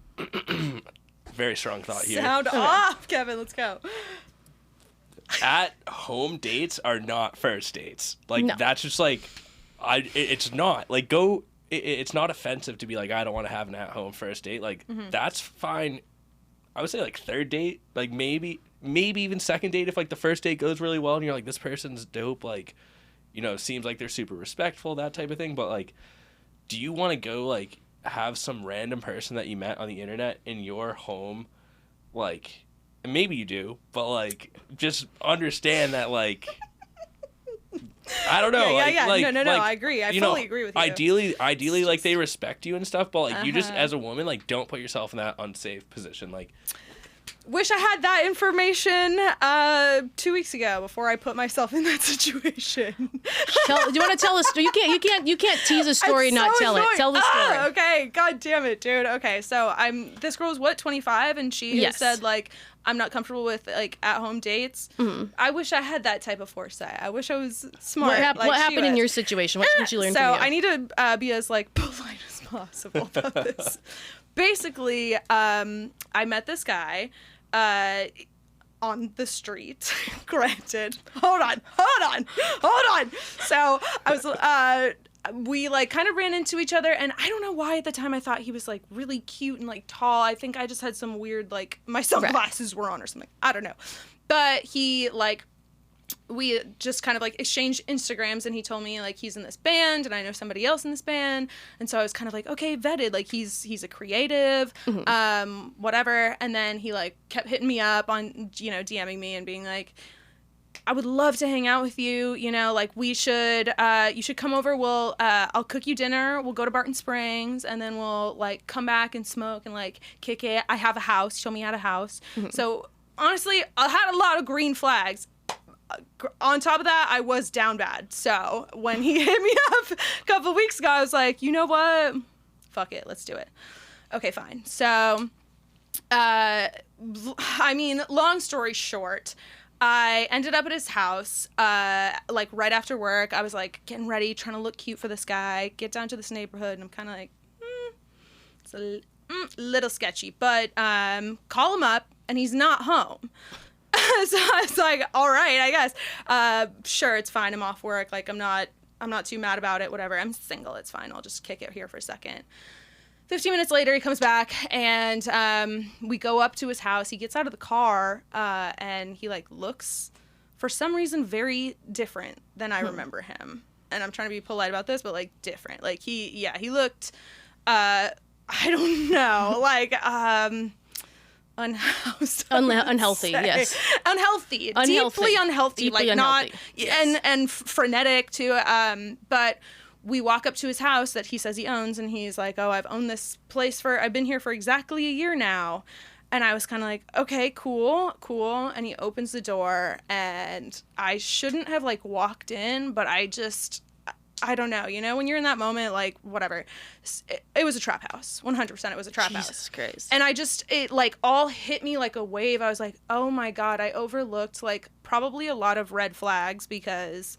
S3: Very strong thought here.
S2: Sound off, Kevin. Let's go.
S3: At home dates are not first dates. Like, that's just like, it's not. Like, it's not offensive to be like, I don't want to have an at-home first date. Like, that's fine. I would say, like, third date. Like, maybe even second date if, like, the first date goes really well and you're like, this person's dope. Like, seems like they're super respectful, that type of thing. But, like, do you want to go, like, have some random person that you met on the internet in your home? Like, maybe you do, but, like, just understand that, like, I don't know.
S2: Yeah.
S3: Like,
S2: no, I agree. I fully agree with you.
S3: Ideally, like, they respect you and stuff, but, like, you just, as a woman, like, don't put yourself in that unsafe position. Like,
S2: Wish I had that information 2 weeks ago before I put myself in that situation.
S1: Do you want to tell a story? You can't tease a story and not tell it. Tell the story.
S2: Okay, god damn it, dude. Okay, so this girl's 25, and she has said like I'm not comfortable with like at-home dates. Mm-hmm. I wish I had that type of foresight. I wish I was smart.
S1: What happened in your situation? What did you learn from you?
S2: So I need to be as like polite as possible about this. Basically, I met this guy on the street. Granted, hold on. So I was we like kind of ran into each other, and I don't know why at the time I thought he was like really cute and like tall. I think I just had some weird like my sunglasses were on or something. I don't know. But he like we just kind of like exchanged Instagrams, and he told me like he's in this band and I know somebody else in this band, and so I was kind of like, okay, vetted, like he's a creative, whatever. And then he like kept hitting me up on, you know, DMing me and being like, I would love to hang out with you, you know, like you should come over, I'll cook you dinner, we'll go to Barton Springs, and then we'll like come back and smoke and like kick it. I have a house, show me how to house. So honestly, I had a lot of green flags. On top of that, I was down bad. So when he hit me up a couple of weeks ago, I was like, you know what? Fuck it. Let's do it. Okay, fine. So, I mean, long story short, I ended up at his house, like right after work. I was like getting ready, trying to look cute for this guy, get down to this neighborhood, and I'm kind of like, it's a little sketchy, but call him up, and he's not home. So I was like, all right, I guess. Sure, it's fine. I'm off work. Like, I'm not too mad about it. Whatever. I'm single. It's fine. I'll just kick it here for a second. 15 minutes later, he comes back, and we go up to his house. He gets out of the car, and he like looks, for some reason, very different than I remember him. And I'm trying to be polite about this, but like different. Like he looked, I don't know, like unhoused.
S1: Unhealthy, yes.
S2: Unhealthy. Deeply unhealthy.
S1: Deeply
S2: like
S1: unhealthy.
S2: Not,
S1: yes.
S2: and frenetic too. But we walk up to his house that he says he owns, and he's like, oh, I've owned this place I've been here for exactly a year now. And I was kind of like, okay, cool. And he opens the door, and I shouldn't have like walked in, but I don't know, you know, when you're in that moment, like, whatever. It was a trap house. 100% it was a trap house.
S1: Jesus Christ.
S2: And it, like, all hit me like a wave. I was like, oh, my God. I overlooked, like, probably a lot of red flags because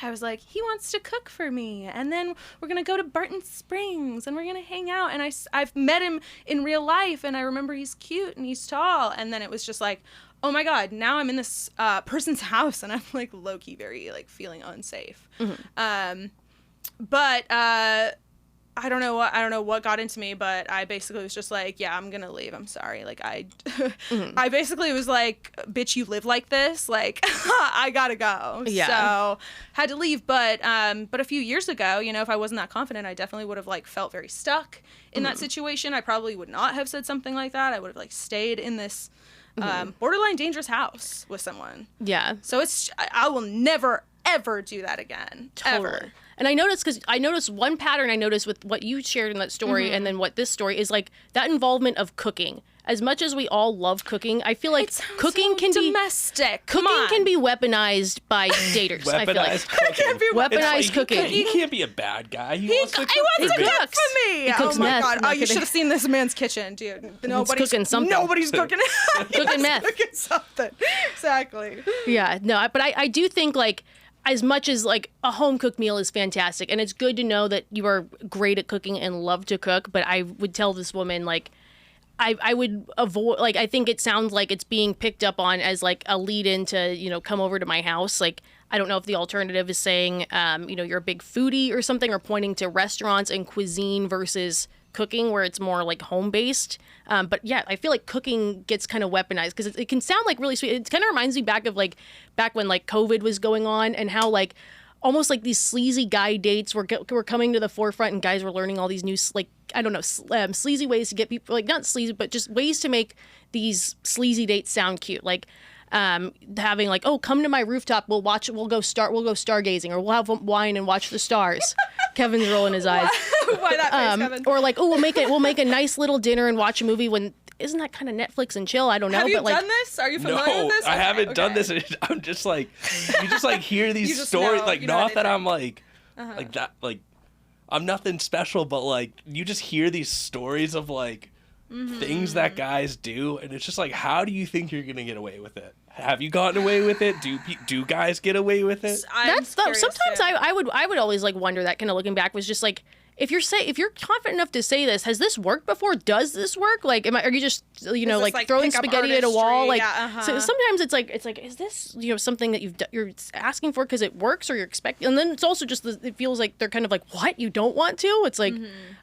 S2: I was like, he wants to cook for me. And then we're going to go to Barton Springs, and we're going to hang out. And I've met him in real life, and I remember he's cute and he's tall. And then it was just like, oh my God, now I'm in this person's house, and I'm like low-key very like feeling unsafe. But I don't know what got into me, but I basically was just like, yeah, I'm gonna leave. I'm sorry. Like I basically was like, bitch, you live like this. Like I gotta go.
S1: Yeah.
S2: So had to leave. But a few years ago, you know, if I wasn't that confident, I definitely would have like felt very stuck in that situation. I probably would not have said something like that. I would have like stayed in this borderline dangerous house with someone.
S1: Yeah.
S2: So I will never, ever do that again.
S1: Totally.
S2: Ever.
S1: And I noticed one pattern I noticed with what you shared in that story and then what this story is like, that involvement of cooking. As much as we all love cooking, I feel like cooking can be
S2: domestic.
S1: Cooking can be weaponized by daters. I feel like weaponized cooking.
S3: He can't be a bad guy. He wants to cook
S2: for me.
S1: He cooks
S2: oh my
S1: meth.
S2: God! Oh, you should have seen this man's kitchen, dude. Nobody's
S1: cooking something.
S2: Nobody's cooking.
S1: Cooking meth.
S2: Cooking something. Exactly.
S1: Yeah. No. But I do think like, as much as like a home cooked meal is fantastic, and it's good to know that you are great at cooking and love to cook, but I would tell this woman like, I would avoid, like, I think it sounds like it's being picked up on as like a lead into, you know, come over to my house. Like, I don't know if the alternative is saying, you know, you're a big foodie or something, or pointing to restaurants and cuisine versus cooking where it's more like home based. But yeah, I feel like cooking gets kind of weaponized because it can sound like really sweet. It kind of reminds me back when like COVID was going on, and how like almost like these sleazy guy dates were coming to the forefront, and guys were learning all these new, like, I don't know, sleazy ways to get people, like, not sleazy, but just ways to make these sleazy dates sound cute. Like, having like, oh, come to my rooftop, we'll go stargazing, or we'll have wine and watch the stars. Kevin's rolling his eyes.
S2: Why that face, Kevin?
S1: Or like, oh, we'll make a nice little dinner and watch a movie when isn't that kind of Netflix and chill? I don't know.
S2: Have you
S1: but like,
S2: done this? Are you familiar
S3: No,
S2: with this?
S3: I
S2: Okay,
S3: haven't done
S2: okay.
S3: this. I'm just like, you just like hear
S2: You
S3: these
S2: just
S3: stories.
S2: know,
S3: Like,
S2: you know
S3: not that
S2: anything.
S3: I'm like that. Like, I'm nothing special, but like, you just hear these stories of like things that guys do, and it's just like, how do you think you're gonna get away with it? Have you gotten away with it? Do guys get away with it?
S1: sometimes I would always like wonder that, kind of looking back, was just like, if you're confident enough to say this, has this worked before? Does this work? Like, are you just, you know,
S2: this,
S1: like throwing
S2: pickup
S1: spaghetti at a wall?
S2: artistry?
S1: Like,
S2: Yeah,
S1: so sometimes it's like, is this, you know, something that you're asking for because it works, or you're expecting? And then it's also just, it feels like they're kind of like, what, you don't want to? It's like,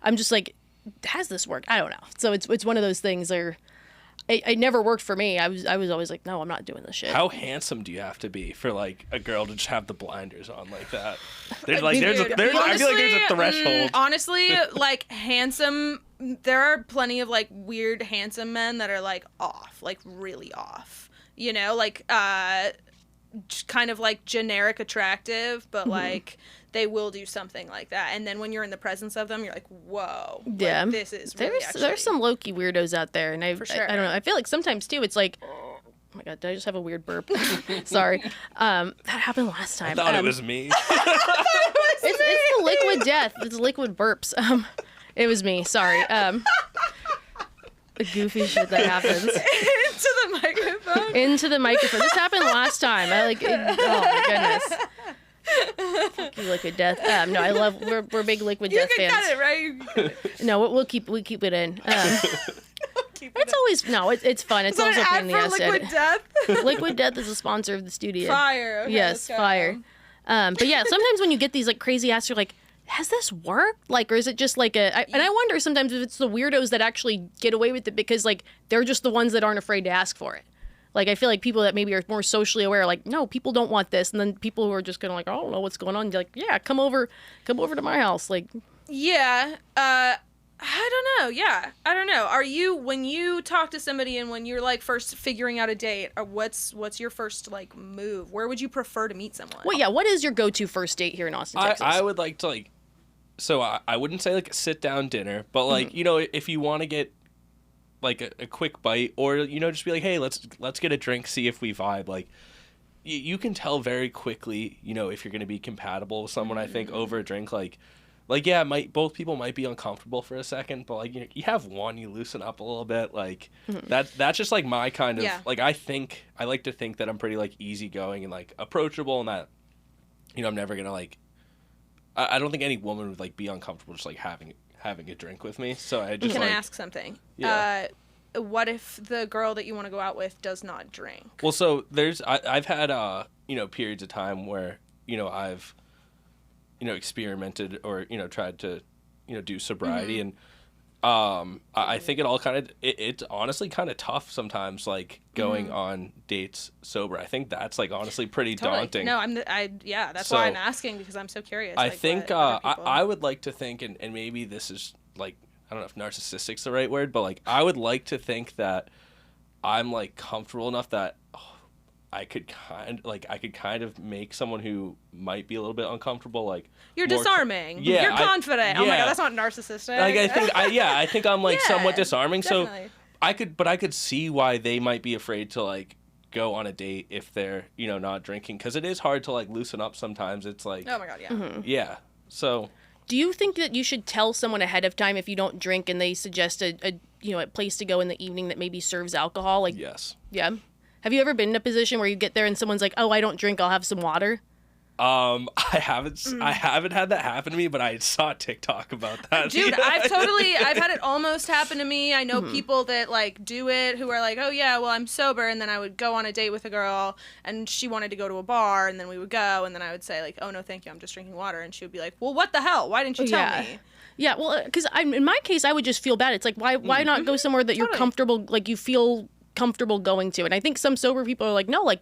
S1: I'm just like, has this worked? I don't know. So it's one of those things where it never worked for me. I was always like, no, I'm not doing this shit.
S3: How handsome do you have to be for like a girl to just have the blinders on like that? There's like
S2: Dude,
S3: I feel like there's a threshold.
S2: Honestly, like handsome, there are plenty of like weird handsome men that are like off, like really off. You know, like kind of like generic attractive, but like they will do something like that. And then when you're in the presence of them, you're like, whoa,
S1: Yeah.
S2: like, this is really
S1: there's some low-key weirdos out there, and
S2: For sure.
S1: I don't know. I feel like sometimes too, it's like, oh my god, did I just have a weird burp? Sorry, that happened last time.
S3: I thought it was me.
S1: It's the liquid death. It's liquid burps. It was me. Sorry. The goofy shit that happens.
S2: into the microphone.
S1: Into the microphone. This happened last time. Oh my goodness. Fuck you, liquid death. No, I love. We're big liquid
S2: You
S1: death
S2: can
S1: fans.
S2: cut it, right? You can cut it.
S1: No, we'll keep it in.
S2: Keep it
S1: It's always it's fun. It's
S2: Is that
S1: also
S2: an
S1: a pain
S2: ad
S1: in the
S2: for
S1: ass. to
S2: Liquid
S1: edit.
S2: Death?
S1: Liquid Death is a sponsor of the studio.
S2: Fire. Okay,
S1: Yes,
S2: let's go.
S1: fire. But yeah, sometimes when you get these like crazy asks, you're like, has this worked? Like, or is it just like and I wonder sometimes if it's the weirdos that actually get away with it because like they're just the ones that aren't afraid to ask for it. Like, I feel like people that maybe are more socially aware are like, no, people don't want this. And then people who are just kind of like, I don't know what's going on. You're like, yeah, come over to my house. Like,
S2: Yeah. I don't know. Yeah. I don't know. Are you, when you talk to somebody and when you're like first figuring out a date, or what's your first like move? Where would you prefer to meet someone?
S1: well, yeah, what is your go-to first date here in Austin, Texas?
S3: I would like to like, so I wouldn't say like a sit down dinner, but like you know, if you want to get like a quick bite, or you know, just be like, hey, let's get a drink, see if we vibe. Like you can tell very quickly, you know, if you're gonna be compatible with someone. I think over a drink, like yeah, both people might be uncomfortable for a second, but like you have one, you loosen up a little bit. Like that's just like my kind of like I like to think that I'm pretty like easygoing and like approachable, and that you know I'm never gonna like. I don't think any woman would like be uncomfortable just like having a drink with me. So I just
S2: Can
S3: like,
S2: I ask something?
S3: Yeah.
S2: What if the girl that you want to go out with does not drink?
S3: Well, so I've had you know, periods of time where you know I've you know experimented or you know tried to you know do sobriety, and I think it all kind of it's honestly kind of tough sometimes, like going on dates sober. I think that's like honestly pretty daunting.
S2: No, that's
S3: So,
S2: why I'm asking, because I'm so curious.
S3: I
S2: like,
S3: think
S2: what other people-
S3: I would like to think, and maybe this is like, I don't know if narcissistic's the right word, but like I would like to think that I'm like comfortable enough that I could kind of make someone who might be a little bit uncomfortable like
S2: You're
S3: more
S2: disarming.
S3: Yeah,
S2: You're confident. Oh my
S3: yeah.
S2: god, that's not narcissistic.
S3: Like I think I'm like
S2: Yeah,
S3: somewhat disarming.
S2: definitely.
S3: So I could see why they might be afraid to like go on a date if they're you know not drinking, because it is hard to like loosen up sometimes. It's like
S2: Oh my god, yeah.
S3: yeah. So
S1: Do you think that you should tell someone ahead of time if you don't drink and they suggest a you know a place to go in the evening that maybe serves alcohol? Like,
S3: yes.
S1: yeah. Have you ever been in a position where you get there and someone's like, "Oh, I don't drink. I'll have some water"?
S3: I haven't had that happen to me, but I saw TikTok about that.
S2: Dude, I've had it almost happen to me. I know people that like do it who are like, oh yeah, well I'm sober, and then I would go on a date with a girl and she wanted to go to a bar, and then we would go, and then I would say like, oh no thank you, I'm just drinking water, and she would be like, well what the hell, why didn't you tell me?
S1: Yeah, well, because in my case, I would just feel bad. It's like, why not go somewhere that you're
S2: Totally.
S1: comfortable, like you feel comfortable going to? And I think some sober people are like, no, like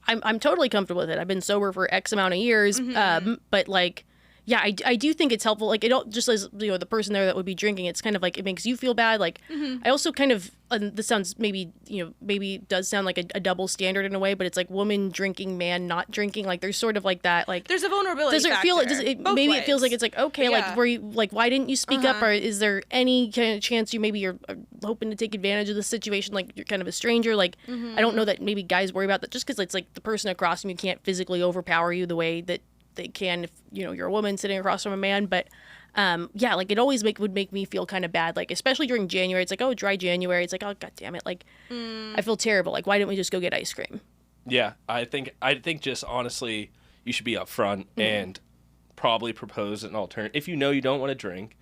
S1: I'm totally comfortable with it. I've been sober for X amount of years, but like yeah, I do think it's helpful. Like, just as, the person there that would be drinking, it's kind of like, it makes you feel bad. Like, I also kind of, and this sounds maybe does sound like a double standard in a way, but it's like woman drinking, man not drinking. Like, there's sort of like that, like.
S2: There's a vulnerability
S1: Does it
S2: factor.
S1: feel, maybe it feels like it's like, okay,
S2: Yeah.
S1: like, were you, like, why didn't you speak up? Or is there any kind of chance you're hoping to take advantage of the situation? Like, you're kind of a stranger. Like, I don't know that maybe guys worry about that just because it's like the person across from you can't physically overpower you the way that they can if you're a woman sitting across from a man. But yeah, like, it always would make me feel kind of bad, like, especially during January. It's like, oh, dry January. It's like, oh, god damn it, like, I feel terrible. Like, why didn't we just go get ice cream?
S3: Yeah, I think just honestly, you should be upfront and probably propose an alternative. If you know you don't want to drink,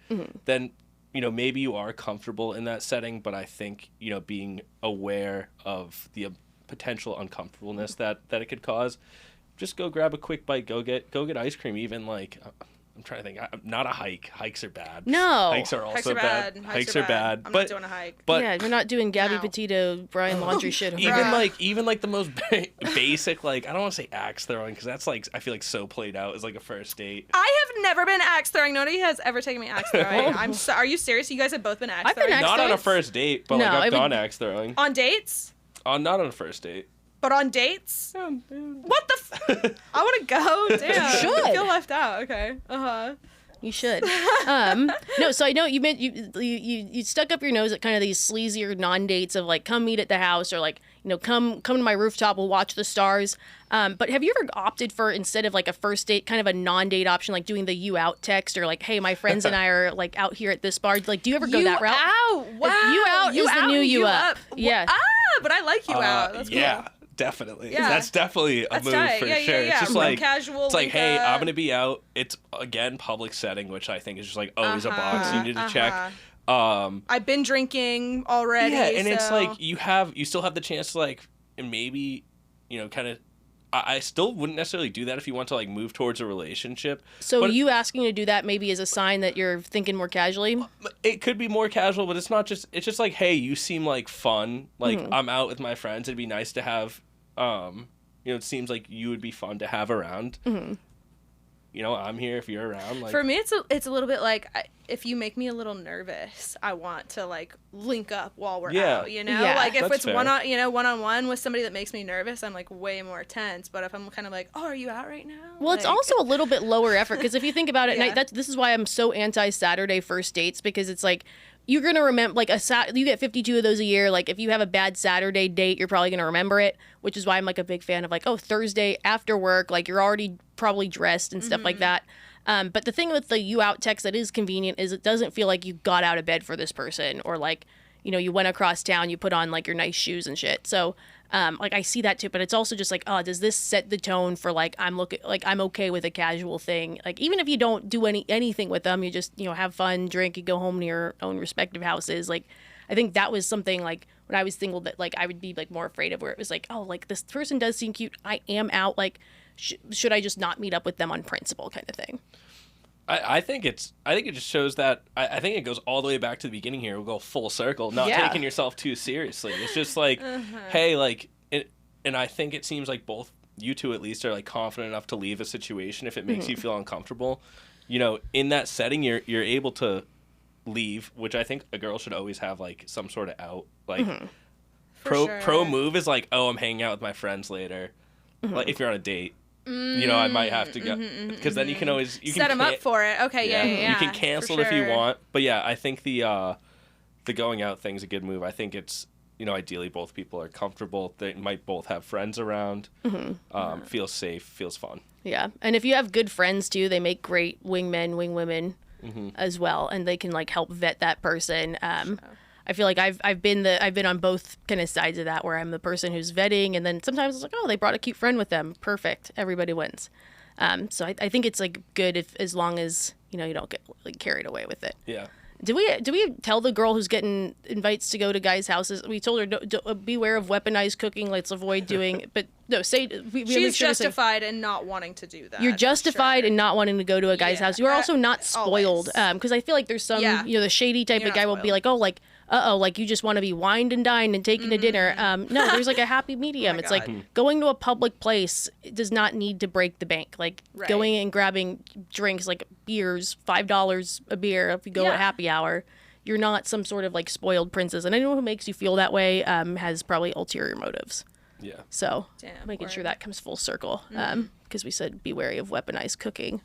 S3: then maybe you are comfortable in that setting. But I think being aware of the potential uncomfortableness that it could cause. Just go grab a quick bite. Go get ice cream. Even like, I'm trying to think. Not a hike. Hikes are bad.
S1: No,
S3: hikes are also bad. Hikes are bad.
S2: I'm not doing a hike.
S3: But
S1: yeah, we're not doing Gabby Petito, Brian Laundrie shit.
S3: Even like the most basic, like, I don't want to say axe throwing because that's like, I feel like so played out as like a first date.
S2: I have never been axe throwing. Nobody has ever taken me axe throwing. Are you serious? You guys have both been axe throwing?
S3: Not on a first date, but like I've gone axe throwing.
S2: On dates?
S3: Not on a first date.
S2: But on dates?
S3: Yeah.
S2: What the I want to go. Damn.
S1: You should.
S2: I feel left out. Okay.
S1: You should. No, so I know you meant you stuck up your nose at kind of these sleazier non-dates of like, come meet at the house, or like, come to my rooftop, we'll watch the stars. But have you ever opted for, instead of like a first date, kind of a non-date option, like doing the you out text, or like, hey, my friends and I are like out here at this bar? Like, do you ever go that route?
S2: Wow.
S1: You out is the new you up. Yeah.
S2: But I like you out. That's cool.
S3: Yeah. Definitely.
S2: Yeah.
S3: That's definitely a move
S2: tight.
S3: for
S2: Yeah,
S3: sure.
S2: yeah.
S3: It's just
S2: More
S3: like
S2: casual.
S3: It's like,
S2: link
S3: hey,
S2: up.
S3: I'm gonna be out. It's again public setting, which I think is just like always a box you need to check.
S2: I've been drinking already.
S3: Yeah, and
S2: so.
S3: it's like you still have the chance to like, and maybe kind of. I still wouldn't necessarily do that if you want to like move towards a relationship.
S1: So
S3: but
S1: you asking to do that maybe is a sign that you're thinking more casually?
S3: It could be more casual, but it's not just. It's just like, hey, you seem like fun. Like, I'm out with my friends. It'd be nice to have. It seems like you would be fun to have around. I'm here if you're around. Like,
S2: for me, it's a little bit like, if you make me a little nervous, I want to like link up while we're out.
S1: Yeah,
S2: like if
S3: that's
S2: it's
S3: fair.
S2: one-on-one with somebody that makes me nervous, I'm like way more tense. But if I'm kind of like, oh, are you out right now?
S1: Well, it's
S2: Like,
S1: also a little bit lower effort, because if you think about it,
S2: Yeah.
S1: and this is why I'm so anti-Saturday first dates, because it's like, you're going to remember, like, you get 52 of those a year. Like, if you have a bad Saturday date, you're probably going to remember it, which is why I'm, like, a big fan of, like, oh, Thursday after work, like, you're already probably dressed and stuff like that. But the thing with the you out text that is convenient is it doesn't feel like you got out of bed for this person, or, like, you went across town, you put on, like, your nice shoes and shit. So, like, I see that too, but it's also just like, oh, does this set the tone for like, I'm okay with a casual thing? Like, even if you don't do anything with them, you just, have fun, drink, you go home to your own respective houses. Like, I think that was something like when I was single that like I would be like more afraid of, where it was like, oh, like this person does seem cute, I am out, like, should I just not meet up with them on principle, kind of thing.
S3: I think it just shows that I think it goes all the way back to the beginning here. We'll go full circle, not taking yourself too seriously. It's just like, hey, like, and I think it seems like both you two at least are like confident enough to leave a situation if it makes you feel uncomfortable. In that setting, you're able to leave, which I think a girl should always have like some sort of out. Like, pro move is like, oh, I'm hanging out with my friends later. Like if you're on a date. I might have to go, because then you can always
S2: set them up for it. Okay, yeah.
S3: You can cancel if you want, but yeah, I think the going out thing's a good move. I think it's ideally both people are comfortable. They might both have friends around. Feels safe, feels fun.
S1: Yeah, and if you have good friends too, they make great wingmen, wingwomen as well, and they can like help vet that person. I feel like I've been on both kind of sides of that, where I'm the person who's vetting, and then sometimes it's like, oh, they brought a cute friend with them, perfect, everybody wins. So I think it's like good as long as you don't get like carried away with it.
S3: Yeah.
S1: Do we tell the girl who's getting invites to go to guys' houses? We told her, beware of weaponized cooking. Let's avoid doing. But no,
S2: she's justified in not wanting to do that.
S1: You're justified in not wanting to go to a guy's house. You are also not spoiled. Because I feel like there's some, the shady type of guy will be like, oh, like like you just want to be wined and dined and taken to dinner. No, there's like a happy medium.
S2: my
S1: It's
S2: God.
S1: like going to a public place does not need to break the bank. Like
S2: Right.
S1: going and grabbing drinks, like beers, $5 a beer if you go
S2: Yeah.
S1: at happy hour. You're not some sort of like spoiled princess. And anyone who makes you feel that way has probably ulterior motives.
S3: Yeah.
S1: So
S2: Damn,
S1: making sure
S2: word.
S1: that comes full circle. Because we said be wary of weaponized cooking.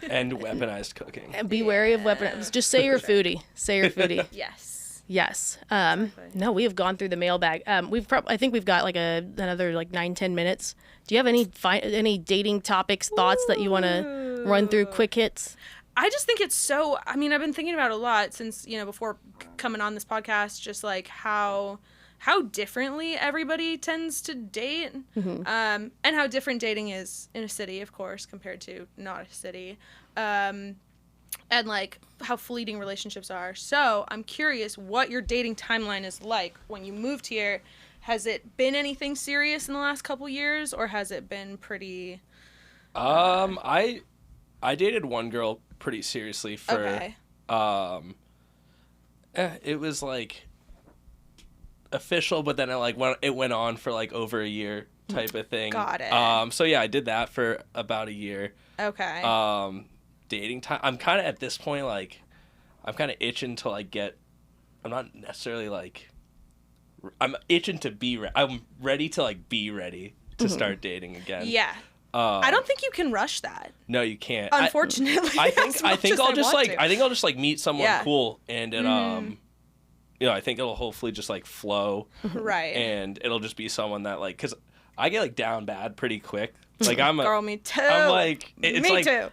S3: And weaponized cooking.
S1: And be wary of weaponized. Just say you're a foodie. Say you're a foodie.
S2: Yes.
S1: Yes.
S2: Exactly.
S1: No, we have gone through the mailbag. I think we've got like another like 9-10 minutes. Do you have any dating topics, thoughts that you want to run through? Quick hits.
S2: I just think it's so. I mean, I've been thinking about it a lot since before coming on this podcast. Just like how differently everybody tends to date, and how different dating is in a city, of course, compared to not a city, and like how fleeting relationships are. So I'm curious what your dating timeline is like when you moved here. Has it been anything serious in the last couple years, or has it been pretty?
S3: I dated one girl pretty seriously for
S2: Okay.
S3: it was like official, but then it went on for like over a year type of thing.
S2: Got it.
S3: So yeah, I did that for about a year.
S2: Okay.
S3: Dating time, I'm kind of at this point like I'm kind of itching to like I'm not necessarily like I'm itching to I'm ready to like be ready to start dating again.
S2: Yeah. I don't think you can rush that.
S3: No, you can't.
S2: Unfortunately,
S3: I think I'll just like meet someone
S2: Yeah.
S3: cool, and it I think it'll hopefully just like flow,
S2: Right.
S3: and it'll just be someone that like, cause I get like down bad pretty quick. Like
S2: Girl, me too.
S3: I'm like it's
S2: Me
S3: like
S2: too.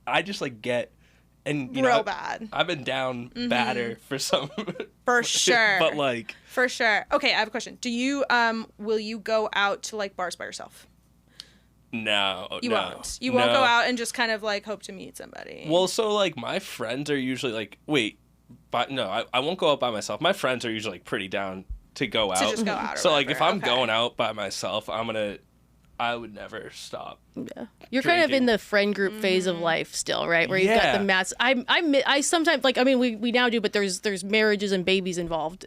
S3: I just like get, and
S2: Real bad.
S3: I've been down badder for some.
S2: For sure.
S3: But like
S2: For sure. Okay, I have a question. Do you will you go out to like bars by yourself?
S3: no,
S2: You
S3: no,
S2: won't. You won't
S3: no.
S2: go out and just kind of like hope to meet somebody.
S3: Well, so like my friends are usually like, but no, I won't go out by myself. My friends are usually like pretty down to go out.
S2: to just go out. Or
S3: So like if
S2: whatever.
S3: I'm
S2: Okay.
S3: going out by myself, I would never stop.
S1: Yeah. You're kind of in
S3: Drinking.
S1: the friend group phase of life still, right? Where you've got
S3: Yeah.
S1: the mass. I sometimes like. I mean, we now do, but there's marriages and babies involved.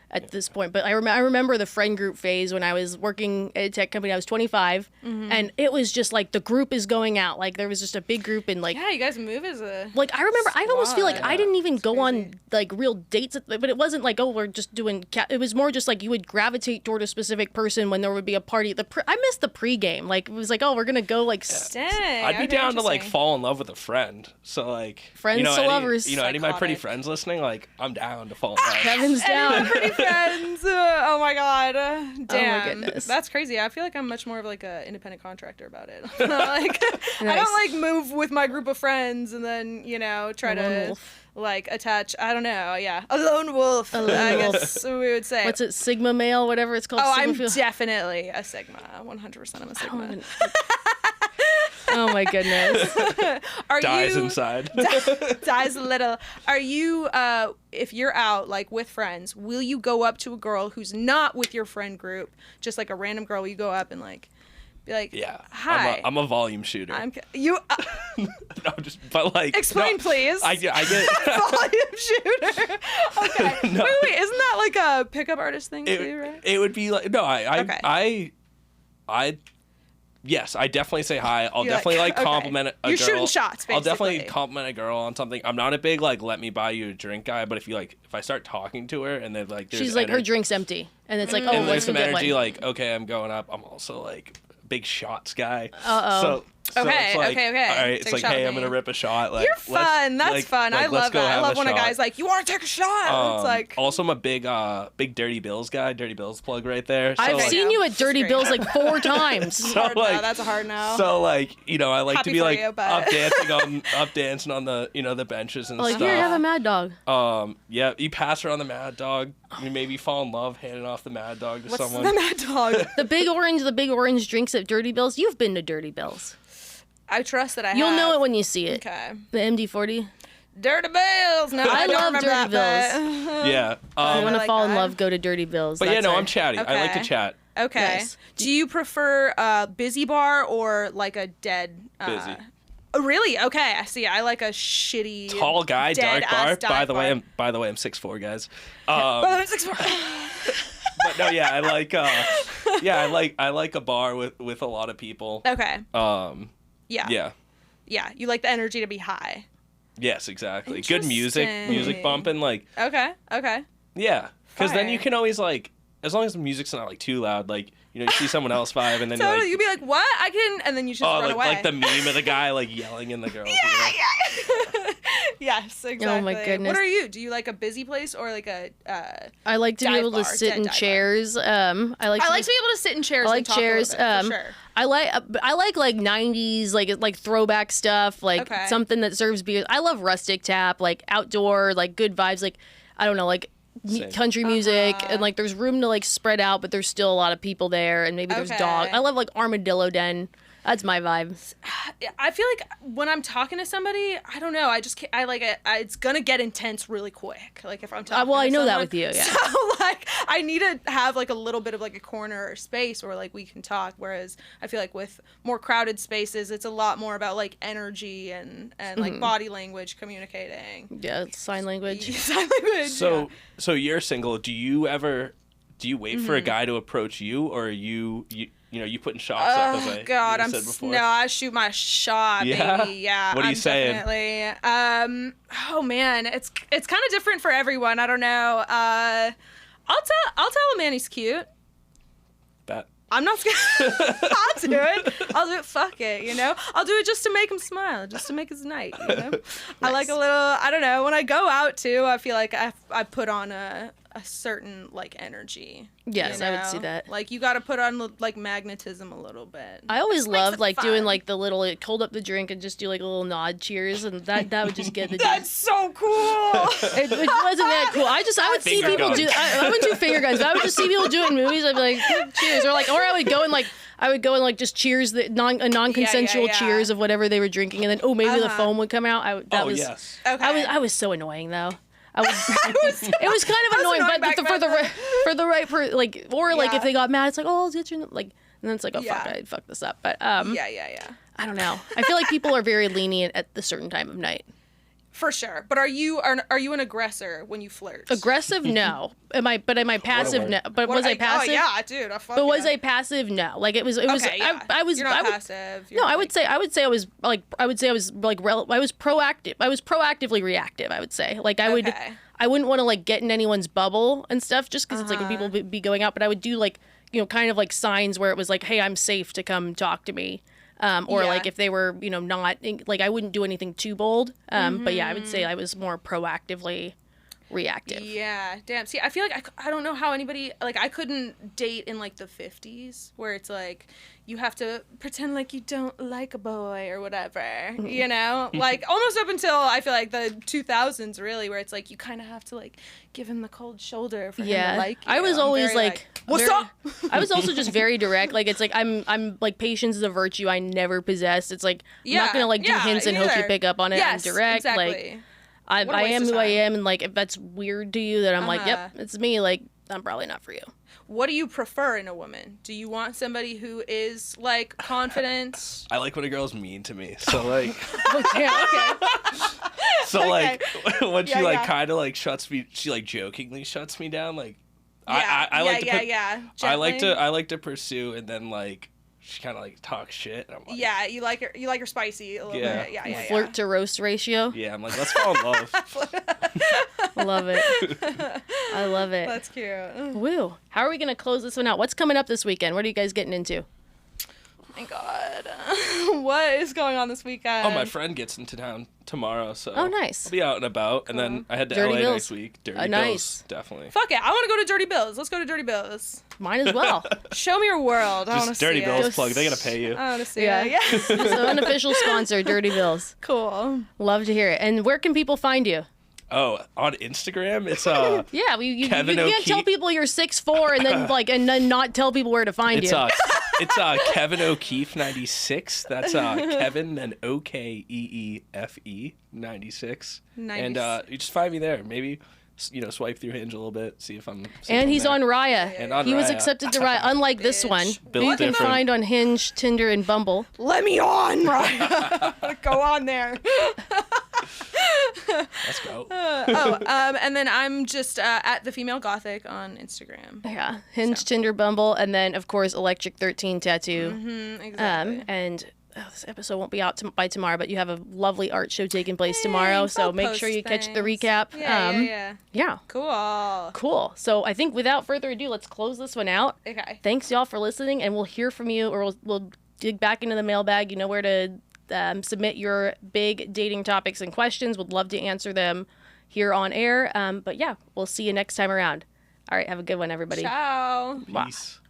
S1: At this point, but I remember the friend group phase when I was working at a tech company. I was 25, and it was just like the group is going out. Like there was just a big group, and like
S2: Yeah, you guys move as a
S1: like I remember I almost feel like
S2: squad.
S1: I didn't even go
S2: crazy.
S1: on like real dates, but it wasn't like, oh, we're just doing it was more just like you would gravitate toward a specific person when there would be a party. I missed the pregame. Like it was like, oh, we're gonna go like
S2: Dang.
S3: I'd be
S2: okay,
S3: down to like
S2: interesting.
S3: fall in love with a friend. So like
S1: Friends to
S3: any,
S1: lovers.
S3: any of my pretty
S2: Psychotic.
S3: friends listening, like I'm down to fall in love.
S1: Kevin's
S2: Any of
S1: down.
S2: my pretty friends. Oh my god. Damn.
S1: goodness.
S2: That's crazy. I feel like I'm much more of like a independent contractor about it. Like I
S1: Nice.
S2: don't like move with my group of friends and then, try
S1: A lone
S2: to
S1: wolf.
S2: like attach. I don't know. Yeah. A lone wolf.
S1: lone
S2: I
S1: wolf.
S2: guess we would say.
S1: What's it, Sigma male, whatever it's called?
S2: Oh,
S1: Sigma
S2: I'm
S1: feel-
S2: definitely a Sigma. 100% I'm a Sigma.
S1: Oh my goodness.
S2: Are
S3: Dies
S2: you
S3: inside.
S2: dies a little? Are you if you're out like with friends, will you go up to a girl who's not with your friend group, just like a random girl? Will you go up and like be like,
S3: Yeah.
S2: hi,
S3: I'm a volume shooter.
S2: you
S3: No, but like
S2: explain
S3: no,
S2: please.
S3: I get
S2: Volume shooter. Okay.
S3: No.
S2: Wait, isn't that like a pickup artist thing too, right?
S3: it would be like no,
S2: Okay.
S3: yes, I definitely say hi. I'll
S2: You're
S3: definitely
S2: like,
S3: like compliment a
S2: You're
S3: girl.
S2: shooting shots,
S3: I'll definitely
S2: basically.
S3: compliment a girl on something. I'm not a big like let me buy you a drink guy, but if I start talking to her and then like there's
S1: She's like, her
S3: energy,
S1: drink's empty. And it's like, oh,
S3: and
S1: what's
S3: there's
S1: the
S3: some
S1: good
S3: energy
S1: one?
S3: like okay, I'm going up. I'm also like big shots guy.
S1: Uh-oh.
S3: So
S2: Okay,
S3: it's like,
S2: okay.
S3: All right,
S2: Take
S3: it's
S2: a
S3: like,
S2: shot
S3: hey,
S2: with
S3: I'm gonna
S2: me.
S3: rip a shot. Like,
S2: You're fun. That's fun. I
S3: let's
S2: love
S3: go
S2: that. I
S3: have
S2: love when a
S3: shot.
S2: guy's like, you want to take a shot? It's like,
S3: Also, I'm a big Dirty Bills guy. Dirty Bills plug right there. So,
S1: I've
S3: like,
S1: seen you at
S2: That's
S1: Dirty
S2: great.
S1: Bills like 4 times.
S3: so,
S2: hard no.
S3: like,
S2: That's a hard no.
S3: So like I like
S2: Happy
S3: to be
S2: for
S3: like
S2: you, but-
S3: up dancing on the the benches and
S1: Like,
S3: stuff.
S1: here, have a Mad Dog.
S3: Yeah, you pass her on the Mad Dog. You maybe fall in love handing off the Mad Dog to
S2: What's
S3: someone.
S2: the Mad Dog?
S1: The big orange drinks at Dirty Bills. You've been to Dirty Bills.
S2: I trust that I
S1: You'll
S2: have.
S1: know it when you see it.
S2: Okay.
S1: The MD-40.
S2: Dirty Bills. No, I, don't
S1: love
S2: remember
S1: Dirty
S2: that. Bills.
S3: Yeah.
S1: If you want to
S2: like
S1: fall in
S2: that.
S1: love, go to Dirty Bills.
S3: But yeah,
S1: That's
S3: no,
S1: her.
S3: I'm chatty. I like to
S2: Okay.
S3: chat.
S2: Okay.
S1: Nice.
S2: Do you prefer a busy bar or like a dead?
S3: Busy.
S2: Oh, really? Okay, I see. I like a shitty
S3: Tall guy, dark bar.
S2: By the way,
S3: I'm 6'4", guys.
S2: I'm 6'4".
S3: But no, yeah, I like a bar with a lot of people.
S2: Okay.
S3: Yeah.
S2: Yeah, you like the energy to be high.
S3: Yes, exactly. Good music bumping, like.
S2: Okay.
S3: Yeah, because then
S2: Fire.
S3: you can always like, as long as the music's not like too loud, like you see someone else vibe, and then
S2: So
S3: you're like,
S2: you'd be like, "What? I can," and then you just run away.
S3: like the meme of the guy like yelling in the girls.
S2: Yeah. Yes, exactly.
S1: Oh my goodness.
S2: What are you? Do you like a busy place or like a?
S1: I like to be able to sit in chairs. I like to be able
S2: to sit in chairs.
S1: I like
S2: and talk
S1: chairs.
S2: A little bit, for sure.
S1: I like 90s like throwback stuff, like something that serves beers. I love rustic tap, like outdoor, like good vibes, like I don't know, like country music, and like there's room to like spread out, but there's still a lot of people there, and maybe there's dog. I love like Armadillo Den. That's my vibe.
S2: I feel like when I'm talking to somebody, I don't know. I just can't, I like it. It's gonna get intense really quick. Like if I'm talking.
S1: Well, I know
S2: someone.
S1: that with you. Yeah.
S2: So like I need to have like a little bit of like a corner or space where like we can talk. Whereas I feel like with more crowded spaces, it's a lot more about like energy and like body language communicating.
S1: Yeah, sign language.
S2: Sign language.
S3: So you're single. Do you wait for a guy to approach you, or are you putting shots up? As I said before?
S2: No, I shoot my shot, baby. Yeah.
S3: What are you saying?
S2: Definitely. Oh man, it's kind of different for everyone. I don't know. I'll tell a man he's cute.
S3: Bet.
S2: I'm not scared. I'll do it. Fuck it, you know? I'll do it just to make him smile, just to make his night, you know? Nice. I like a little, I don't know, when I go out too, I feel like I put on a certain like energy.
S1: Yes, I would see that.
S2: Like you got to put on like magnetism a little bit.
S1: I always loved like doing like the little like, hold up the drink and just do like a little nod cheers, and that would just get the.
S2: That's so cool.
S1: It wasn't that cool. I would see people do. I wouldn't do finger guns, but I would just see people do it in movies. I'd be like, cheers, or I would go and like just cheers a non-consensual cheers of whatever they were drinking, and then maybe the foam would come out.
S3: Yes.
S2: Okay.
S1: I was so annoying though. It was kind of annoying, but for the right like, or like if they got mad, it's like, oh, I'll get you, like, and then it's like, oh fuck, I fucked this up. But
S2: yeah.
S1: I don't know. I feel like people are very lenient at the certain time of night.
S2: For sure. But are you an aggressor when you flirt?
S1: Aggressive? No. Am I passive? No. But was I passive?
S2: Oh yeah, dude.
S1: Was I passive? No. Like it was.
S2: Okay, yeah.
S1: I was.
S2: You're not passive. You're
S1: I would say I was proactive. I was proactively reactive. I would say like I would. I wouldn't want to like get in anyone's bubble and stuff just because it's like when people be going out. But I would do like kind of like signs where it was like, hey, I'm safe to come talk to me. Or like if they were, not like I wouldn't do anything too bold. But yeah, I would say I was more proactively reactive.
S2: Yeah, damn. See, I feel like I don't know how anybody like I couldn't date in like the 50s where it's like you have to pretend like you don't like a boy or whatever, like almost up until I feel like the 2000s really, where it's like you kind of have to like give him the cold shoulder for him to like you.
S1: I was always like
S2: what's up?
S1: I was also just very direct. Like it's like I'm like patience is a virtue I never possessed. It's like I'm not gonna like do hints and hope you pick up on it.
S2: Yes,
S1: I'm direct.
S2: Exactly.
S1: Like I am who I am, and like if that's weird to you, then I'm like, yep, it's me. Like I'm probably not for you.
S2: What do you prefer in a woman? Do you want somebody who is like confident?
S3: I like when a girl's mean to me. So like
S2: okay.
S3: So like when she like kind of like shuts me, she like jokingly shuts me down. Like I like I like to pursue, and then like she kind of like talks shit. And I'm like,
S2: yeah, you like her spicy a little bit. Yeah.
S1: Flirt to roast ratio.
S3: Yeah, I'm like, let's fall in love.
S1: Love it. I love it.
S2: That's cute.
S1: Woo. How are we going to close this one out? What's coming up this weekend? What are you guys getting into?
S2: Oh my God. What is going on this weekend?
S3: Oh, my friend gets into town tomorrow, so
S1: oh, nice.
S3: I'll be out and about. And then I head to
S1: Dirty
S3: LA
S1: Bills.
S3: next week. Dirty
S1: Nice.
S3: Bills, definitely.
S2: Fuck it. I want to go to Dirty Bills. Let's go to Dirty Bills.
S1: Mine as well.
S2: Show me your world. I want to
S3: Just
S2: see
S3: Dirty Bills
S2: it.
S3: plug. They gotta pay you.
S2: I want to see
S1: Yeah.
S2: it. Yes.
S1: It's an unofficial sponsor, Dirty Bills.
S2: Cool.
S1: Love to hear it. And where can people find you?
S3: Oh, on Instagram, it's
S1: Yeah, you can't
S3: O'Keefe.
S1: tell people you're 6'4" and then not tell people where to find
S3: it's
S1: you.
S3: It's Kevin O'Keefe 96. That's Kevin and OKEEFE 96.
S2: Nice.
S3: And you just find me there. Maybe swipe through Hinge a little bit, see if I'm.
S1: And he's on Raya.
S3: And on
S1: he was
S3: Raya.
S1: accepted to Raya, unlike this one,
S3: Built
S1: who you can
S3: different.
S1: find on Hinge, Tinder, and Bumble.
S2: Let me on, right? Go on there.
S3: Let's go.
S2: And then I'm just at the Female Gothic on Instagram.
S1: Yeah, Hinge, Tinder, Bumble, and then of course Electric 13 Tattoo.
S2: Exactly.
S1: And this episode won't be out by tomorrow, but you have a lovely art show taking place tomorrow, so
S2: I'll
S1: make
S2: post
S1: sure you catch the
S2: things.
S1: recap.
S2: Yeah.
S1: Cool.
S2: Cool.
S1: So I think without further ado, let's close this one out.
S2: Okay.
S1: Thanks y'all for listening, and we'll hear from you, or we'll dig back into the mailbag. You know where to submit your big dating topics and questions. Would love to answer them here on air. But yeah, we'll see you next time around. All right, have a good one, everybody.
S2: Ciao.
S3: Peace.